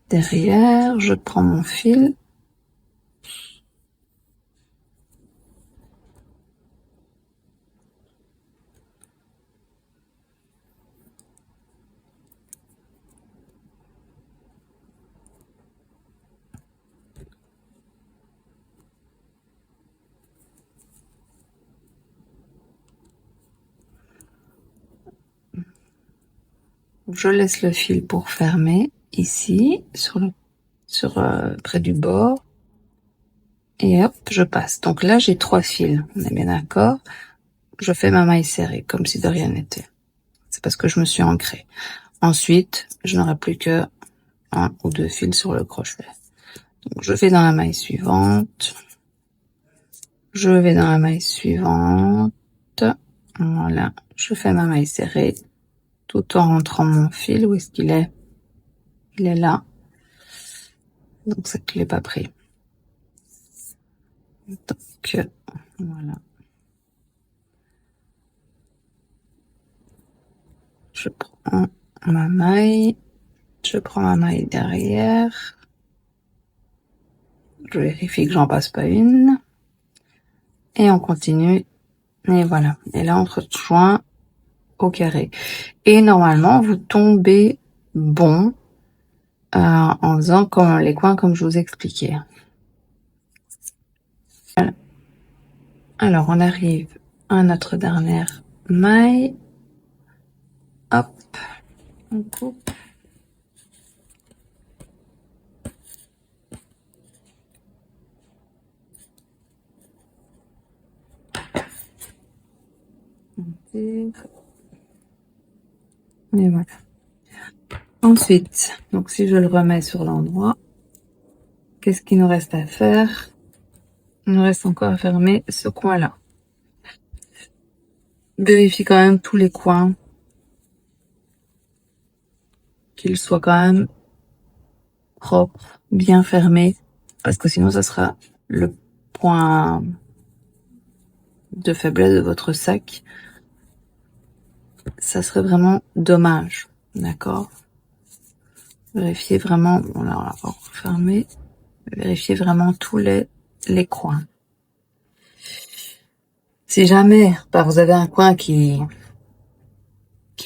Derrière, je prends mon fil. Je laisse le fil pour fermer ici près du bord et hop, je passe. Donc là, j'ai 3 fils. On est bien d'accord. Je fais ma maille serrée comme si de rien n'était. C'est parce que je me suis ancrée. Ensuite, je n'aurai plus que 1 ou 2 fils sur le crochet. Donc je vais dans la maille suivante. Je vais dans la maille suivante. Voilà, je fais ma maille serrée tout en rentrant mon fil. Où est-ce qu'il est? Il est là. Donc c'est que je l'ai pas pris. Donc voilà. Je prends ma maille. Je prends ma maille derrière. Je vérifie que j'en passe pas une. Et on continue. Et voilà. Et là, on se rejoint au carré. Et normalement, vous tombez bon en faisant comme les coins comme je vous expliquais. Voilà. Alors, on arrive à notre dernière maille. Hop. On coupe. Et voilà. Ensuite, donc si je le remets sur l'endroit, qu'est-ce qu'il nous reste à faire? Il nous reste encore à fermer ce coin-là. Vérifie quand même tous les coins, qu'ils soient quand même propres, bien fermés, parce que sinon ça sera le point de faiblesse de votre sac. Ça serait vraiment dommage, d'accord? Vérifiez vraiment, bon là on va pas fermer, vérifiez vraiment tous les coins. Si jamais vous avez un coin qui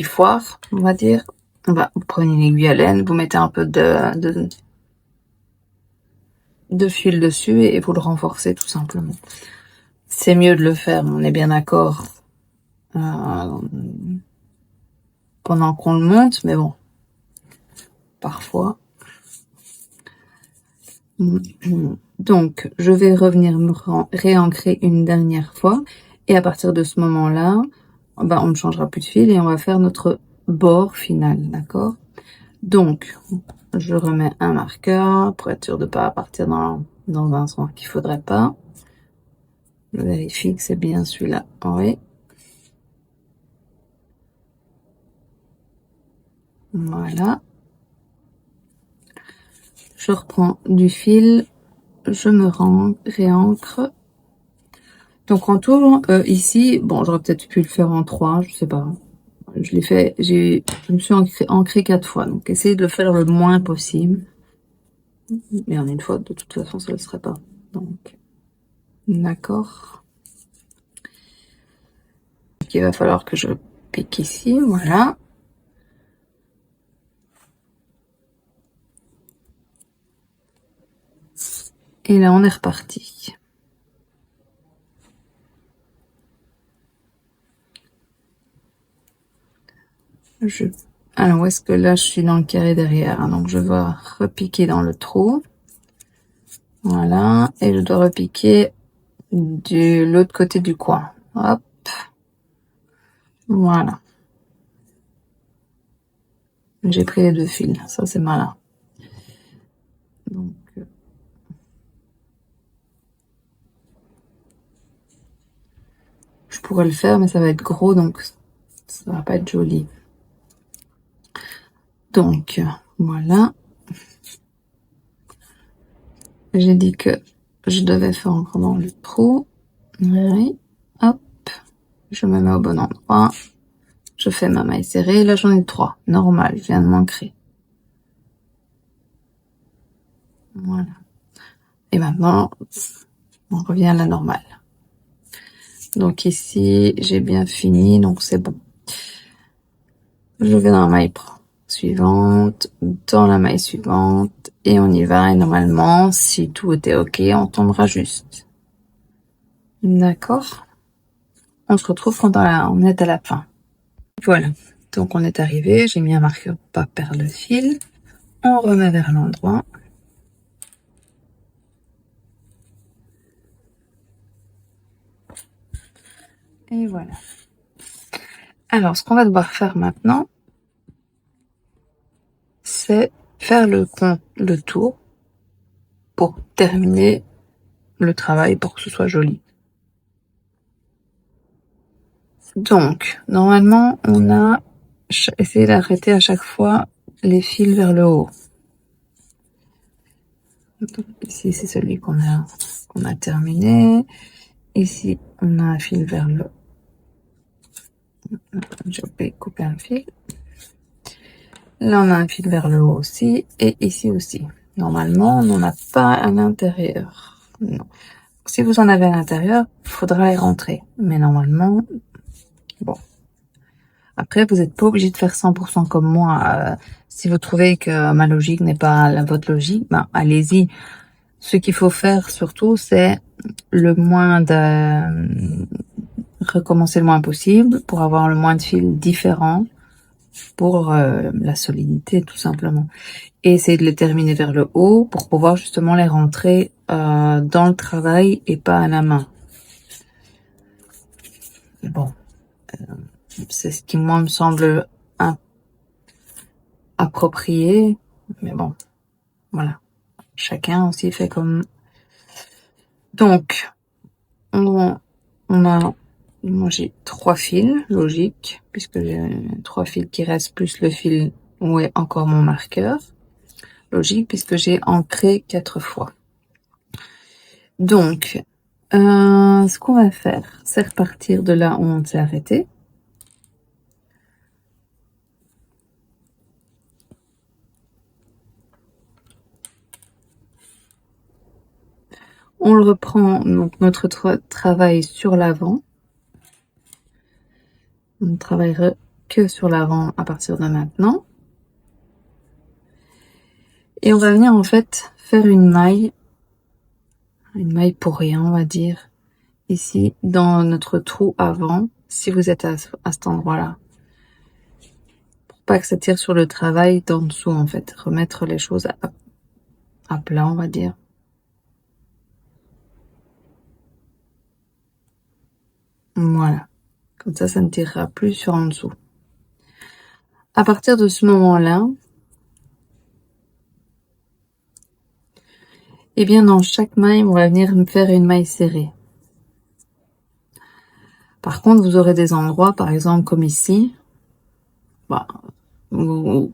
foire, on va dire, vous prenez une aiguille à laine, vous mettez un peu de fil dessus et vous le renforcez tout simplement. C'est mieux de le faire, on est bien d'accord, pendant qu'on le monte, mais bon, parfois. Donc, je vais revenir me réancrer une dernière fois. Et à partir de ce moment-là, on ne changera plus de fil et on va faire notre bord final, d'accord? Donc, je remets un marqueur pour être sûr de ne pas partir dans un sens qu'il faudrait pas. Je vérifie que c'est bien celui-là. Oui. Voilà. Je reprends du fil. Je me réancre. Donc en tout, ici, bon, j'aurais peut-être pu le faire en 3, je sais pas. Je l'ai fait, je me suis ancré 4 fois. Donc essayez de le faire le moins possible. Mais en une fois, de toute façon, ça ne le serait pas. Donc, d'accord. Il va falloir que je pique ici, voilà. Et là, on est reparti. Alors, où est-ce que là, je suis dans le carré derrière? Donc, je dois repiquer dans le trou. Voilà. Et je dois repiquer de l'autre côté du coin. Hop. Voilà. J'ai pris les 2 fils. Ça, c'est malin. Donc, je pourrais le faire, mais ça va être gros, donc ça va pas être joli. Donc, voilà. J'ai dit que je devais faire encore dans le trou. Oui. Hop. Je me mets au bon endroit. Je fais ma maille serrée. Là, j'en ai 3. Normal, je viens de m'ancrer. Voilà. Et maintenant, on revient à la normale. Donc ici, j'ai bien fini, donc c'est bon. Je vais dans la maille suivante, dans la maille suivante, et on y va. Et normalement, si tout était ok, on tombera juste. D'accord? On se retrouve quand on est à la fin. Voilà. Donc on est arrivé, j'ai mis un marqueur pour pas perdre le fil. On remet vers l'endroit. Et voilà. Alors, ce qu'on va devoir faire maintenant, c'est faire le tour pour terminer le travail, pour que ce soit joli. Donc, normalement, on a essayé d'arrêter à chaque fois les fils vers le haut. Donc, ici, c'est celui qu'on a terminé. Ici, on a un fil vers le... J'ai oublié de couper un fil. Là, on a un fil vers le haut aussi. Et ici aussi. Normalement, on n'en a pas à l'intérieur. Non. Si vous en avez à l'intérieur, il faudra les rentrer. Mais normalement, bon. Après, vous n'êtes pas obligé de faire 100% comme moi. Si vous trouvez que ma logique n'est pas votre logique, ben, allez-y. Ce qu'il faut faire surtout, c'est le moins de... recommencer le moins possible pour avoir le moins de fils différents pour la solidité, tout simplement. Et essayer de les terminer vers le haut pour pouvoir justement les rentrer dans le travail et pas à la main. Bon, c'est ce qui moi me semble approprié, mais bon, voilà. Chacun aussi fait comme... Donc, on a... Moi, j'ai 3 fils, logique, puisque j'ai 3 fils qui restent, plus le fil où est encore mon marqueur. Logique, puisque j'ai ancré 4 fois. Donc, ce qu'on va faire, c'est repartir de là où on s'est arrêté. On le reprend, donc notre travail sur l'avant. On ne travaillera que sur l'avant à partir de maintenant. Et on va venir en fait faire une maille pour rien, on va dire, ici dans notre trou avant, si vous êtes à cet endroit-là. Pour pas que ça tire sur le travail d'en dessous, en fait. Remettre les choses à plat, on va dire. Voilà. Comme ça ne tirera plus sur en dessous. À partir de ce moment-là, eh bien, dans chaque maille, on va venir me faire une maille serrée. Par contre, vous aurez des endroits, par exemple, comme ici, bah, vous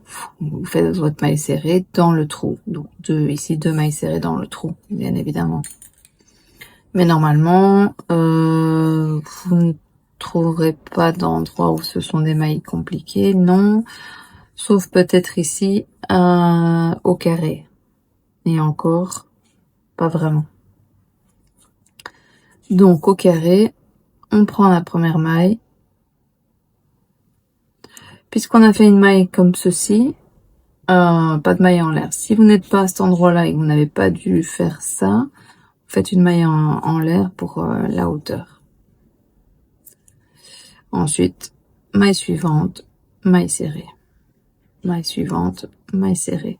faites votre maille serrée dans le trou. Donc, ici, 2 mailles serrées dans le trou, bien évidemment. Mais normalement, vous ne trouverez pas d'endroit où ce sont des mailles compliquées, non. Sauf peut-être ici, au carré. Et encore, pas vraiment. Donc, au carré, on prend la première maille. Puisqu'on a fait une maille comme ceci, pas de maille en l'air. Si vous n'êtes pas à cet endroit-là et que vous n'avez pas dû faire ça, faites une maille en l'air pour la hauteur. Ensuite, maille suivante, maille serrée. Maille suivante, maille serrée.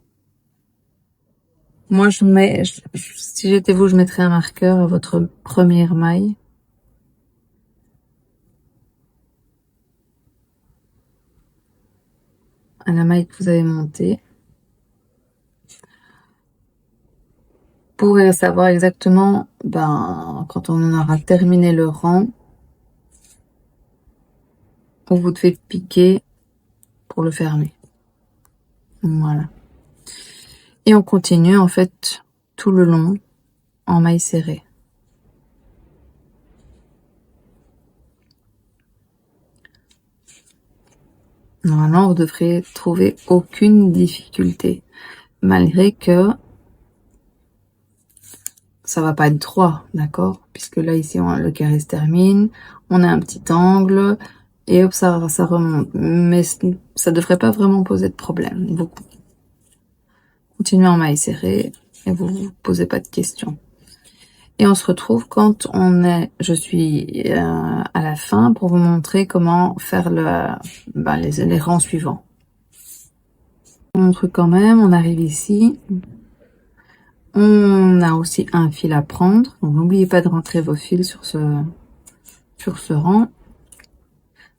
Moi, si j'étais vous, je mettrais un marqueur à votre première maille. À la maille que vous avez montée. Pour savoir exactement, quand on aura terminé le rang, où vous devez piquer pour le fermer. Voilà. Et on continue en fait tout le long en maille serrée. Normalement, vous devrez trouver aucune difficulté, malgré que ça va pas être droit, d'accord? Puisque là, ici, le carré se termine, on a un petit angle, et hop, ça remonte. Mais ça devrait pas vraiment poser de problème. Vous continuez en maille serrée, et vous vous posez pas de questions. Et on se retrouve quand je suis à la fin pour vous montrer comment faire les rangs suivants. On montre quand même, on arrive ici. On a aussi un fil à prendre. Donc n'oubliez pas de rentrer vos fils sur ce rang.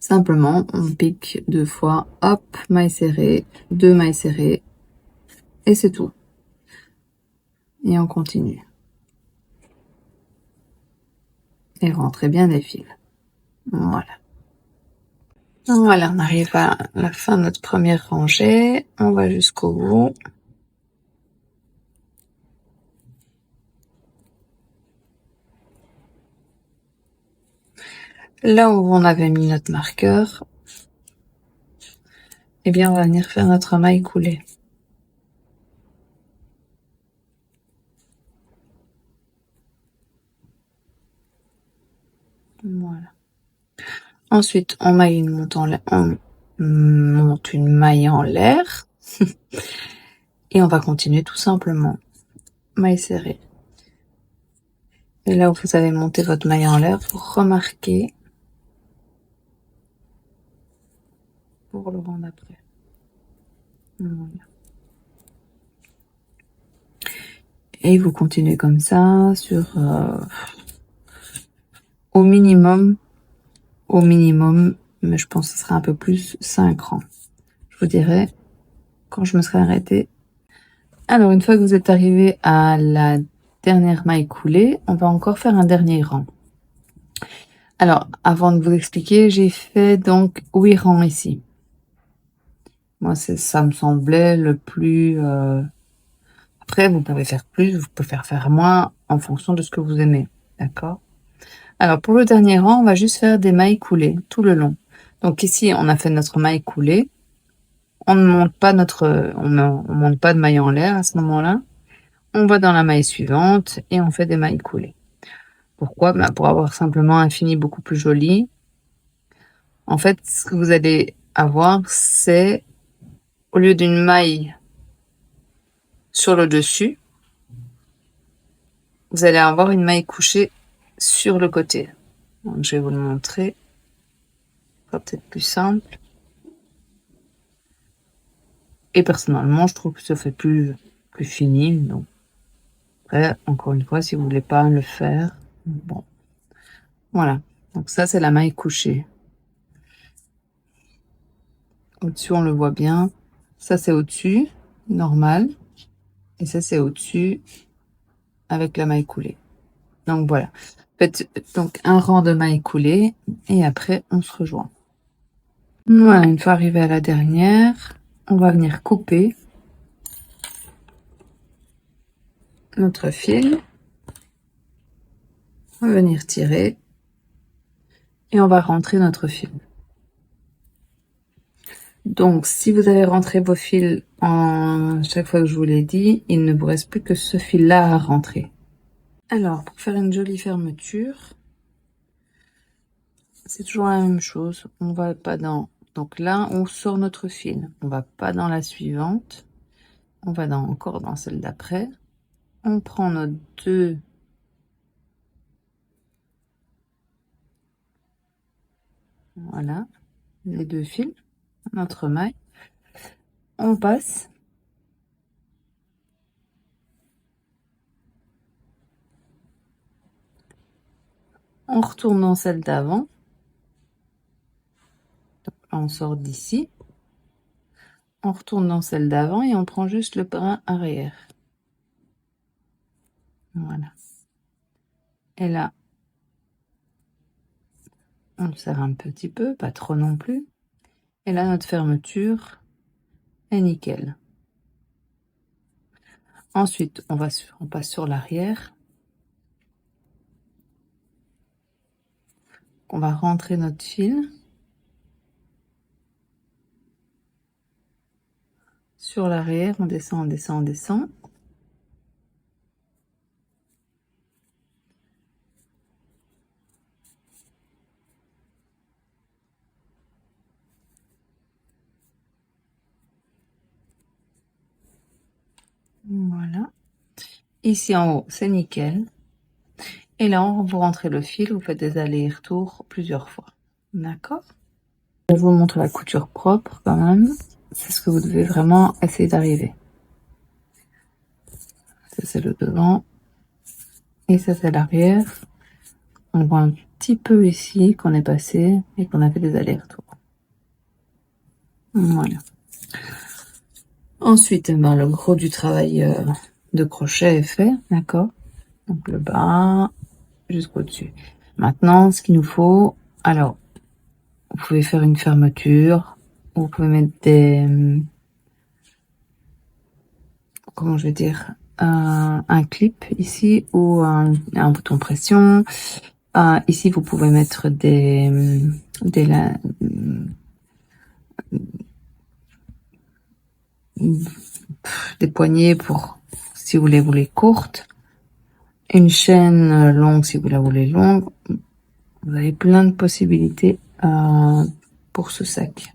Simplement, on pique 2 fois, hop, maille serrée, 2 mailles serrées, et c'est tout. Et on continue. Et rentrez bien les fils. Voilà. Voilà, on arrive à la fin de notre première rangée. On va jusqu'au bout. Là où on avait mis notre marqueur, eh bien, on va venir faire notre maille coulée. Voilà. Ensuite, on monte une maille en l'air. Et on va continuer tout simplement. Maille serrée. Et là où vous avez monté votre maille en l'air, vous remarquez pour le rang d'après. Voilà. Et vous continuez comme ça sur au minimum, mais je pense que ce sera un peu plus, 5 rangs. Je vous dirai quand je me serai arrêtée. Alors, une fois que vous êtes arrivé à la dernière maille coulée, on va encore faire un dernier rang. Alors, avant de vous expliquer, j'ai fait donc 8 rangs ici. Moi, ça me semblait le plus... Après, vous pouvez faire plus, vous pouvez faire moins en fonction de ce que vous aimez. D'accord? Alors, pour le dernier rang, on va juste faire des mailles coulées tout le long. Donc ici, on a fait notre maille coulée. On ne monte pas on monte pas de maille en l'air à ce moment-là. On va dans la maille suivante et on fait des mailles coulées. Pourquoi? Ben, pour avoir simplement un fini beaucoup plus joli. En fait, ce que vous allez avoir, c'est au lieu d'une maille sur le dessus, vous allez avoir une maille couchée sur le côté. Donc, je vais vous le montrer. Ce sera peut-être plus simple. Et personnellement, je trouve que ça fait plus fini. Donc, après, encore une fois, si vous voulez pas le faire, bon. Voilà. Donc ça, c'est la maille couchée. Au-dessus, on le voit bien. Ça, c'est au-dessus, normal. Et ça, c'est au-dessus avec la maille coulée. Donc voilà. Faites donc un rang de mailles coulées et après, on se rejoint. Voilà, une fois arrivé à la dernière, on va venir couper notre fil. On va venir tirer et on va rentrer notre fil. Donc, si vous avez rentré vos fils en chaque fois que je vous l'ai dit, il ne vous reste plus que ce fil-là à rentrer. Alors, pour faire une jolie fermeture, c'est toujours la même chose. On va pas dans... Donc là, on sort notre fil. On va pas dans la suivante. On va encore dans celle d'après. On prend nos deux... Voilà, les deux fils, notre maille. On passe. On retourne dans celle d'avant. On sort d'ici. On retourne dans celle d'avant et on prend juste le brin arrière. Voilà. Et là, on le serre un petit peu, pas trop non plus. Et là, notre fermeture est nickel. Ensuite, on passe sur l'arrière. On va rentrer notre fil sur l'arrière. On descend, on descend, on descend. Voilà. Ici en haut, c'est nickel. Et là, vous rentrez le fil, vous faites des allers-retours plusieurs fois. D'accord? Je vous montre la couture propre quand même. C'est ce que vous devez vraiment essayer d'arriver. Ça, c'est le devant. Et ça, c'est l'arrière. On voit un petit peu ici qu'on est passé et qu'on a fait des allers-retours. Voilà. Ensuite, ben, le gros du travail de crochet est fait, d'accord? Donc le bas jusqu'au dessus. Maintenant, ce qu'il nous faut, alors, vous pouvez faire une fermeture, vous pouvez mettre des, comment je vais dire, un clip ici ou un bouton pression. Ici, vous pouvez mettre des poignées pour si vous les voulez courtes, une chaîne longue si vous la voulez longue. Vous avez plein de possibilités pour ce sac.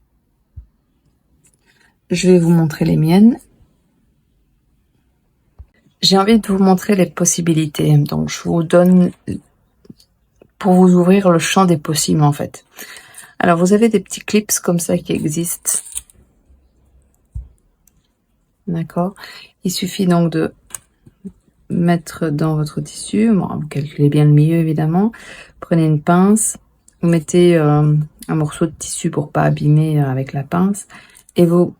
Je vais vous montrer les miennes. J'ai envie de vous montrer les possibilités, donc je vous donne pour vous ouvrir le champ des possibles en fait. Alors vous avez des petits clips comme ça qui existent. D'accord. Il suffit donc de mettre dans votre tissu, bon, vous calculez bien le milieu évidemment, prenez une pince, vous mettez un morceau de tissu pour pas abîmer avec la pince et vous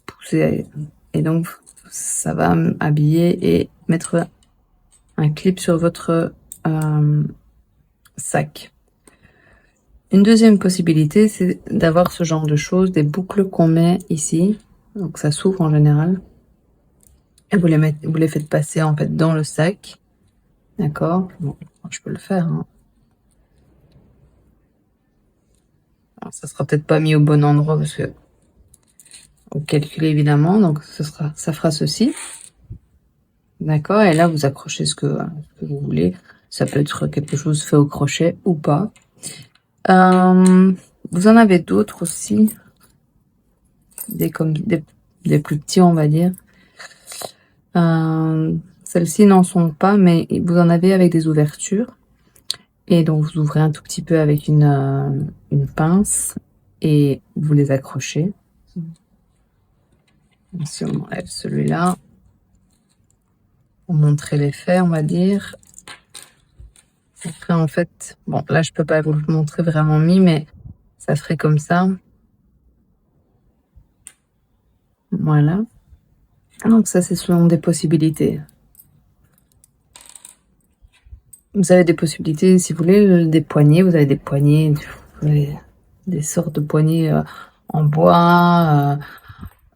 poussez, et donc ça va habiller et mettre un clip sur votre sac. Une deuxième possibilité, c'est d'avoir ce genre de choses, des boucles qu'on met ici, donc ça s'ouvre en général. Et vous les faites passer en fait dans le sac, d'accord. Bon, je peux le faire. Hein. Alors, ça sera peut-être pas mis au bon endroit parce que vous calculez évidemment, donc ça fera ceci, d'accord. Et là, vous accrochez ce que vous voulez. Ça peut être quelque chose fait au crochet ou pas. Vous en avez d'autres aussi, des plus petits, on va dire. Celles-ci n'en sont pas, mais vous en avez avec des ouvertures. Et donc, vous ouvrez un tout petit peu avec une pince et vous les accrochez. Si on enlève celui-là, pour montrer l'effet, on va dire. Après, en fait, bon, là, je peux pas vous le montrer vraiment mis, mais ça ferait comme ça. Voilà. Donc ça, ce sont des possibilités. Vous avez des possibilités, si vous voulez, des poignées. Vous avez des poignées, des sortes de poignées en bois,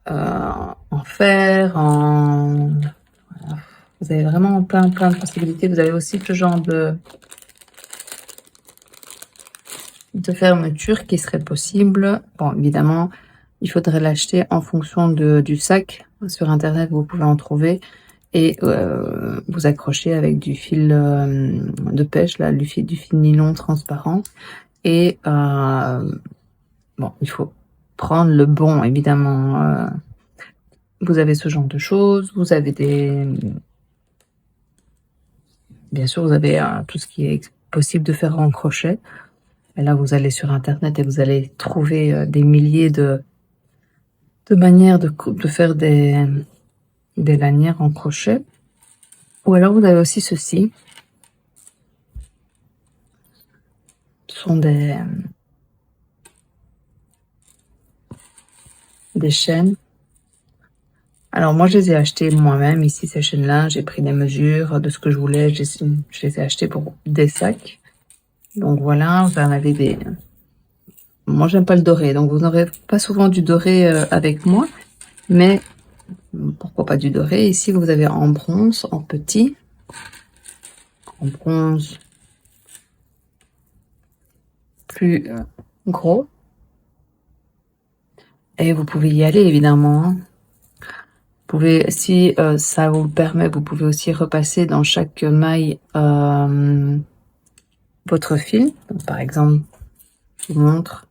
en fer, voilà. Vous avez vraiment plein de possibilités. Vous avez aussi ce genre de fermeture qui serait possible. Bon, évidemment, il faudrait l'acheter en fonction du sac. Sur internet, vous pouvez en trouver. Et vous accrochez avec du fil de pêche, là, du fil nylon transparent. Et bon, il faut prendre le bon, évidemment. Vous avez ce genre de choses. Vous avez bien sûr, vous avez tout ce qui est possible de faire en crochet. Et là, vous allez sur internet et vous allez trouver des milliers de manières de faire des lanières en crochet. Ou alors vous avez aussi ceci. Ce sont des chaînes. Alors moi, je les ai achetées moi-même ici, ces chaînes-là. J'ai pris des mesures de ce que je voulais. Je les ai achetées pour des sacs. Donc voilà, vous en avez des... Moi, j'aime pas le doré, donc vous n'aurez pas souvent du doré avec moi. Mais pourquoi pas du doré? Ici, vous avez en bronze, en petit. En bronze plus gros. Et vous pouvez y aller, évidemment. Hein. Vous pouvez, si ça vous le permet, vous pouvez aussi repasser dans chaque maille votre fil. Donc, par exemple, je vous montre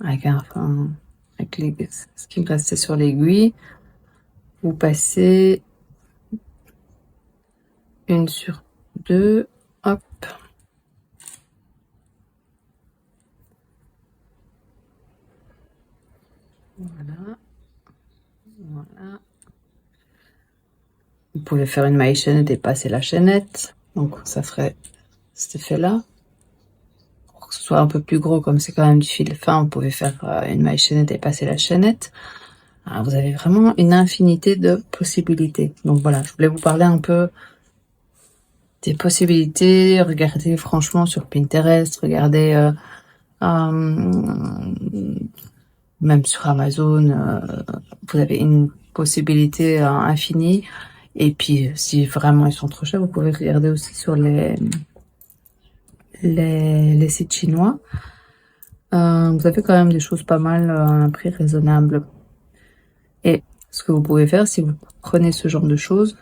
avec ce qui me restait sur l'aiguille. Vous passez une sur deux, hop. Voilà. Voilà. Vous pouvez faire une maille chaînette et passer la chaînette. Donc, ça ferait cet effet-là. Pour que ce soit un peu plus gros, comme c'est quand même du fil fin, vous pouvez faire une maille chaînette et passer la chaînette. Alors, vous avez vraiment une infinité de possibilités. Donc voilà, je voulais vous parler un peu des possibilités. Regardez franchement sur Pinterest, regardez Même sur Amazon, vous avez une possibilité infinie. Et puis, si vraiment ils sont trop chers, vous pouvez regarder aussi sur les sites chinois. Vous avez quand même des choses pas mal à un prix raisonnable. Et ce que vous pouvez faire, si vous prenez ce genre de choses,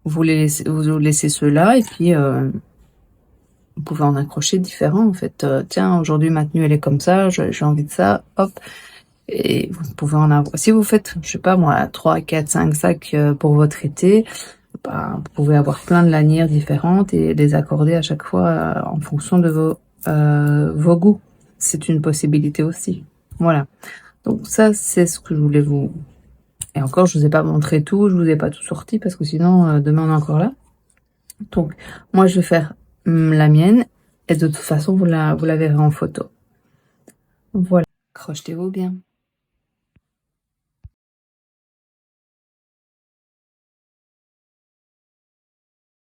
vous laissez ceux-là et puis vous pouvez en accrocher différents en fait. Tiens, aujourd'hui ma tenue elle est comme ça, j'ai envie de ça, hop. Et vous pouvez en avoir. Si vous faites, je sais pas moi, 3, 4, 5 sacs pour votre été, bah, vous pouvez avoir plein de lanières différentes et les accorder à chaque fois en fonction de vos goûts. C'est une possibilité aussi. Voilà. Donc ça, c'est ce que je voulais vous... Et encore, je vous ai pas montré tout, je vous ai pas tout sorti parce que sinon, demain on est encore là. Donc, moi, je vais faire la mienne et de toute façon, vous la verrez en photo. Voilà. Crochetez-vous bien.